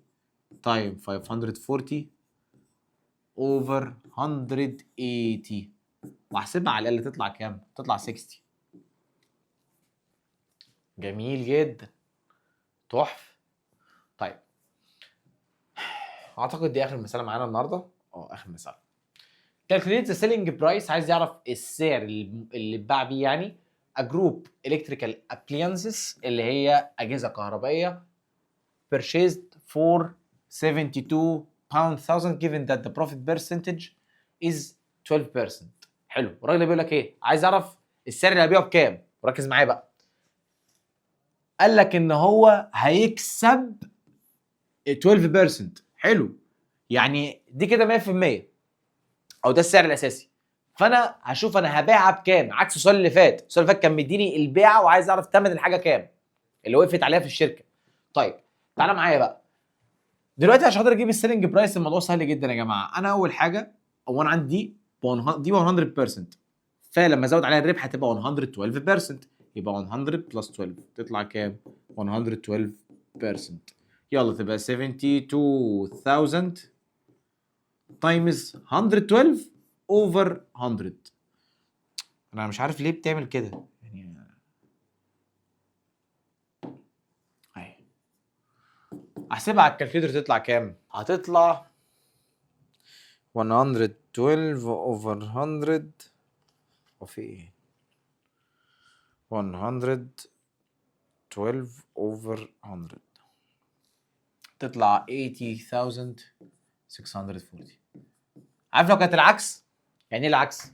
تايم 540 اوفر 180 واحسبها على الاقل تطلع كام؟ تطلع 60. جميل جدا. تحفه. طيب اعتقد دي اخر مساله معانا النهارده. اخر مساله. calculate the selling price. عايز يعرف السعر اللي اتباع بيه يعني a group electrical appliances اللي هي اجهزه كهربائيه purchased for 72 pound thousand given that the profit percentage is 12%. حلو. الراجل بيقول لك ايه؟ عايز يعرف السعر اللي هبيعه بكام؟ وركز معايا بقى. قال لك ان هو هيكسب 12%. حلو، يعني دي كده 100%، او ده السعر الاساسي. فانا هشوف انا هبيعها بكام، عكس السؤال اللي فات. السؤال اللي فات كان مديني البيعه وعايز اعرف ثمن الحاجه كام اللي وقفت عليها في الشركه. طيب تعالى معايا بقى دلوقتي عشان اقدر اجيب السيلينج برايس. الموضوع سهل جدا يا جماعه. انا اول حاجه، او انا عندي دي 100%، فلما ازود عليها الربح هتبقى 112%. يبقى 100 بلس 12 تطلع كام؟ 112%. يلا تبقى 72,000 تايمز 112 اوفر 100. انا مش عارف ليه بتعمل كده يعني. اهي احسبها على الكالكوليتر تطلع كام؟ هتطلع 112 اوفر 100. وفي ايه؟ 112 اوفر 100 تطلع 80,640. عارف لو كانت العكس؟ يعني ايه العكس؟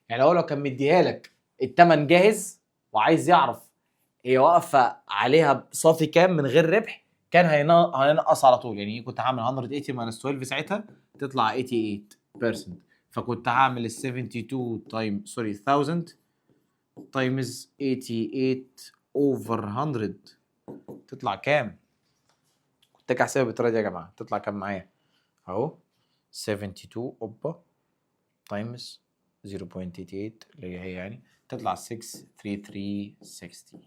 يعني لو كان مديها لك الثمن جاهز وعايز يعرف هي واقفه عليها صافي كام من غير ربح، كان هينقص على طول. يعني كنت هعمل 180 ماينس 12 ساعتها تطلع 88%. فكنت هعمل ال 72 تايم 1000 تايمز 88 اوفر 100 تطلع كام؟ كنت احسبها بالطريقه دي يا جماعه. تطلع كام معايا؟ اهو 72 اوبا تايمز 0.88 اللي هي يعني تطلع 63360.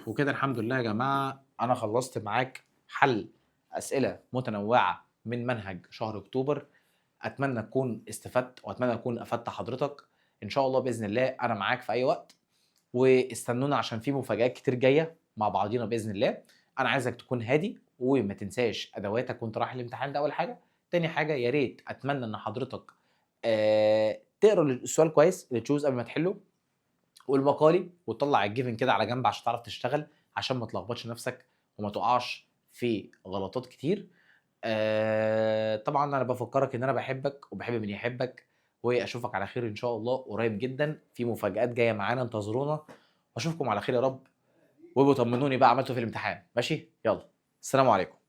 وكده الحمد لله يا جماعه انا خلصت معاك حل اسئله متنوعه من منهج شهر اكتوبر. اتمنى تكون استفدت واتمنى اكون افدت حضرتك. ان شاء الله باذن الله انا معاك في اي وقت، واستنونا عشان في مفاجآت كتير جايه مع بعضينا باذن الله. انا عايزك تكون هادي وما تنساش ادواتك وانت رايح الامتحان، ده اول حاجه. تاني حاجه يا ريت اتمنى ان حضرتك تقرا السؤال كويس اللي تشوز قبل ما تحله، والمقالي، وتطلع الجيفن كده على جنب عشان تعرف تشتغل، عشان ما تلخبطش نفسك وما تقعش في غلطات كتير. طبعا انا بفكرك ان انا بحبك وبحب من يحبك، واشوفك على خير ان شاء الله قريب جدا. في مفاجآت جايه معانا، انتظرونا، واشوفكم على خير يا رب. وابقوا طمنوني بقى عملتوا في الامتحان. ماشي؟ يلا، السلام عليكم.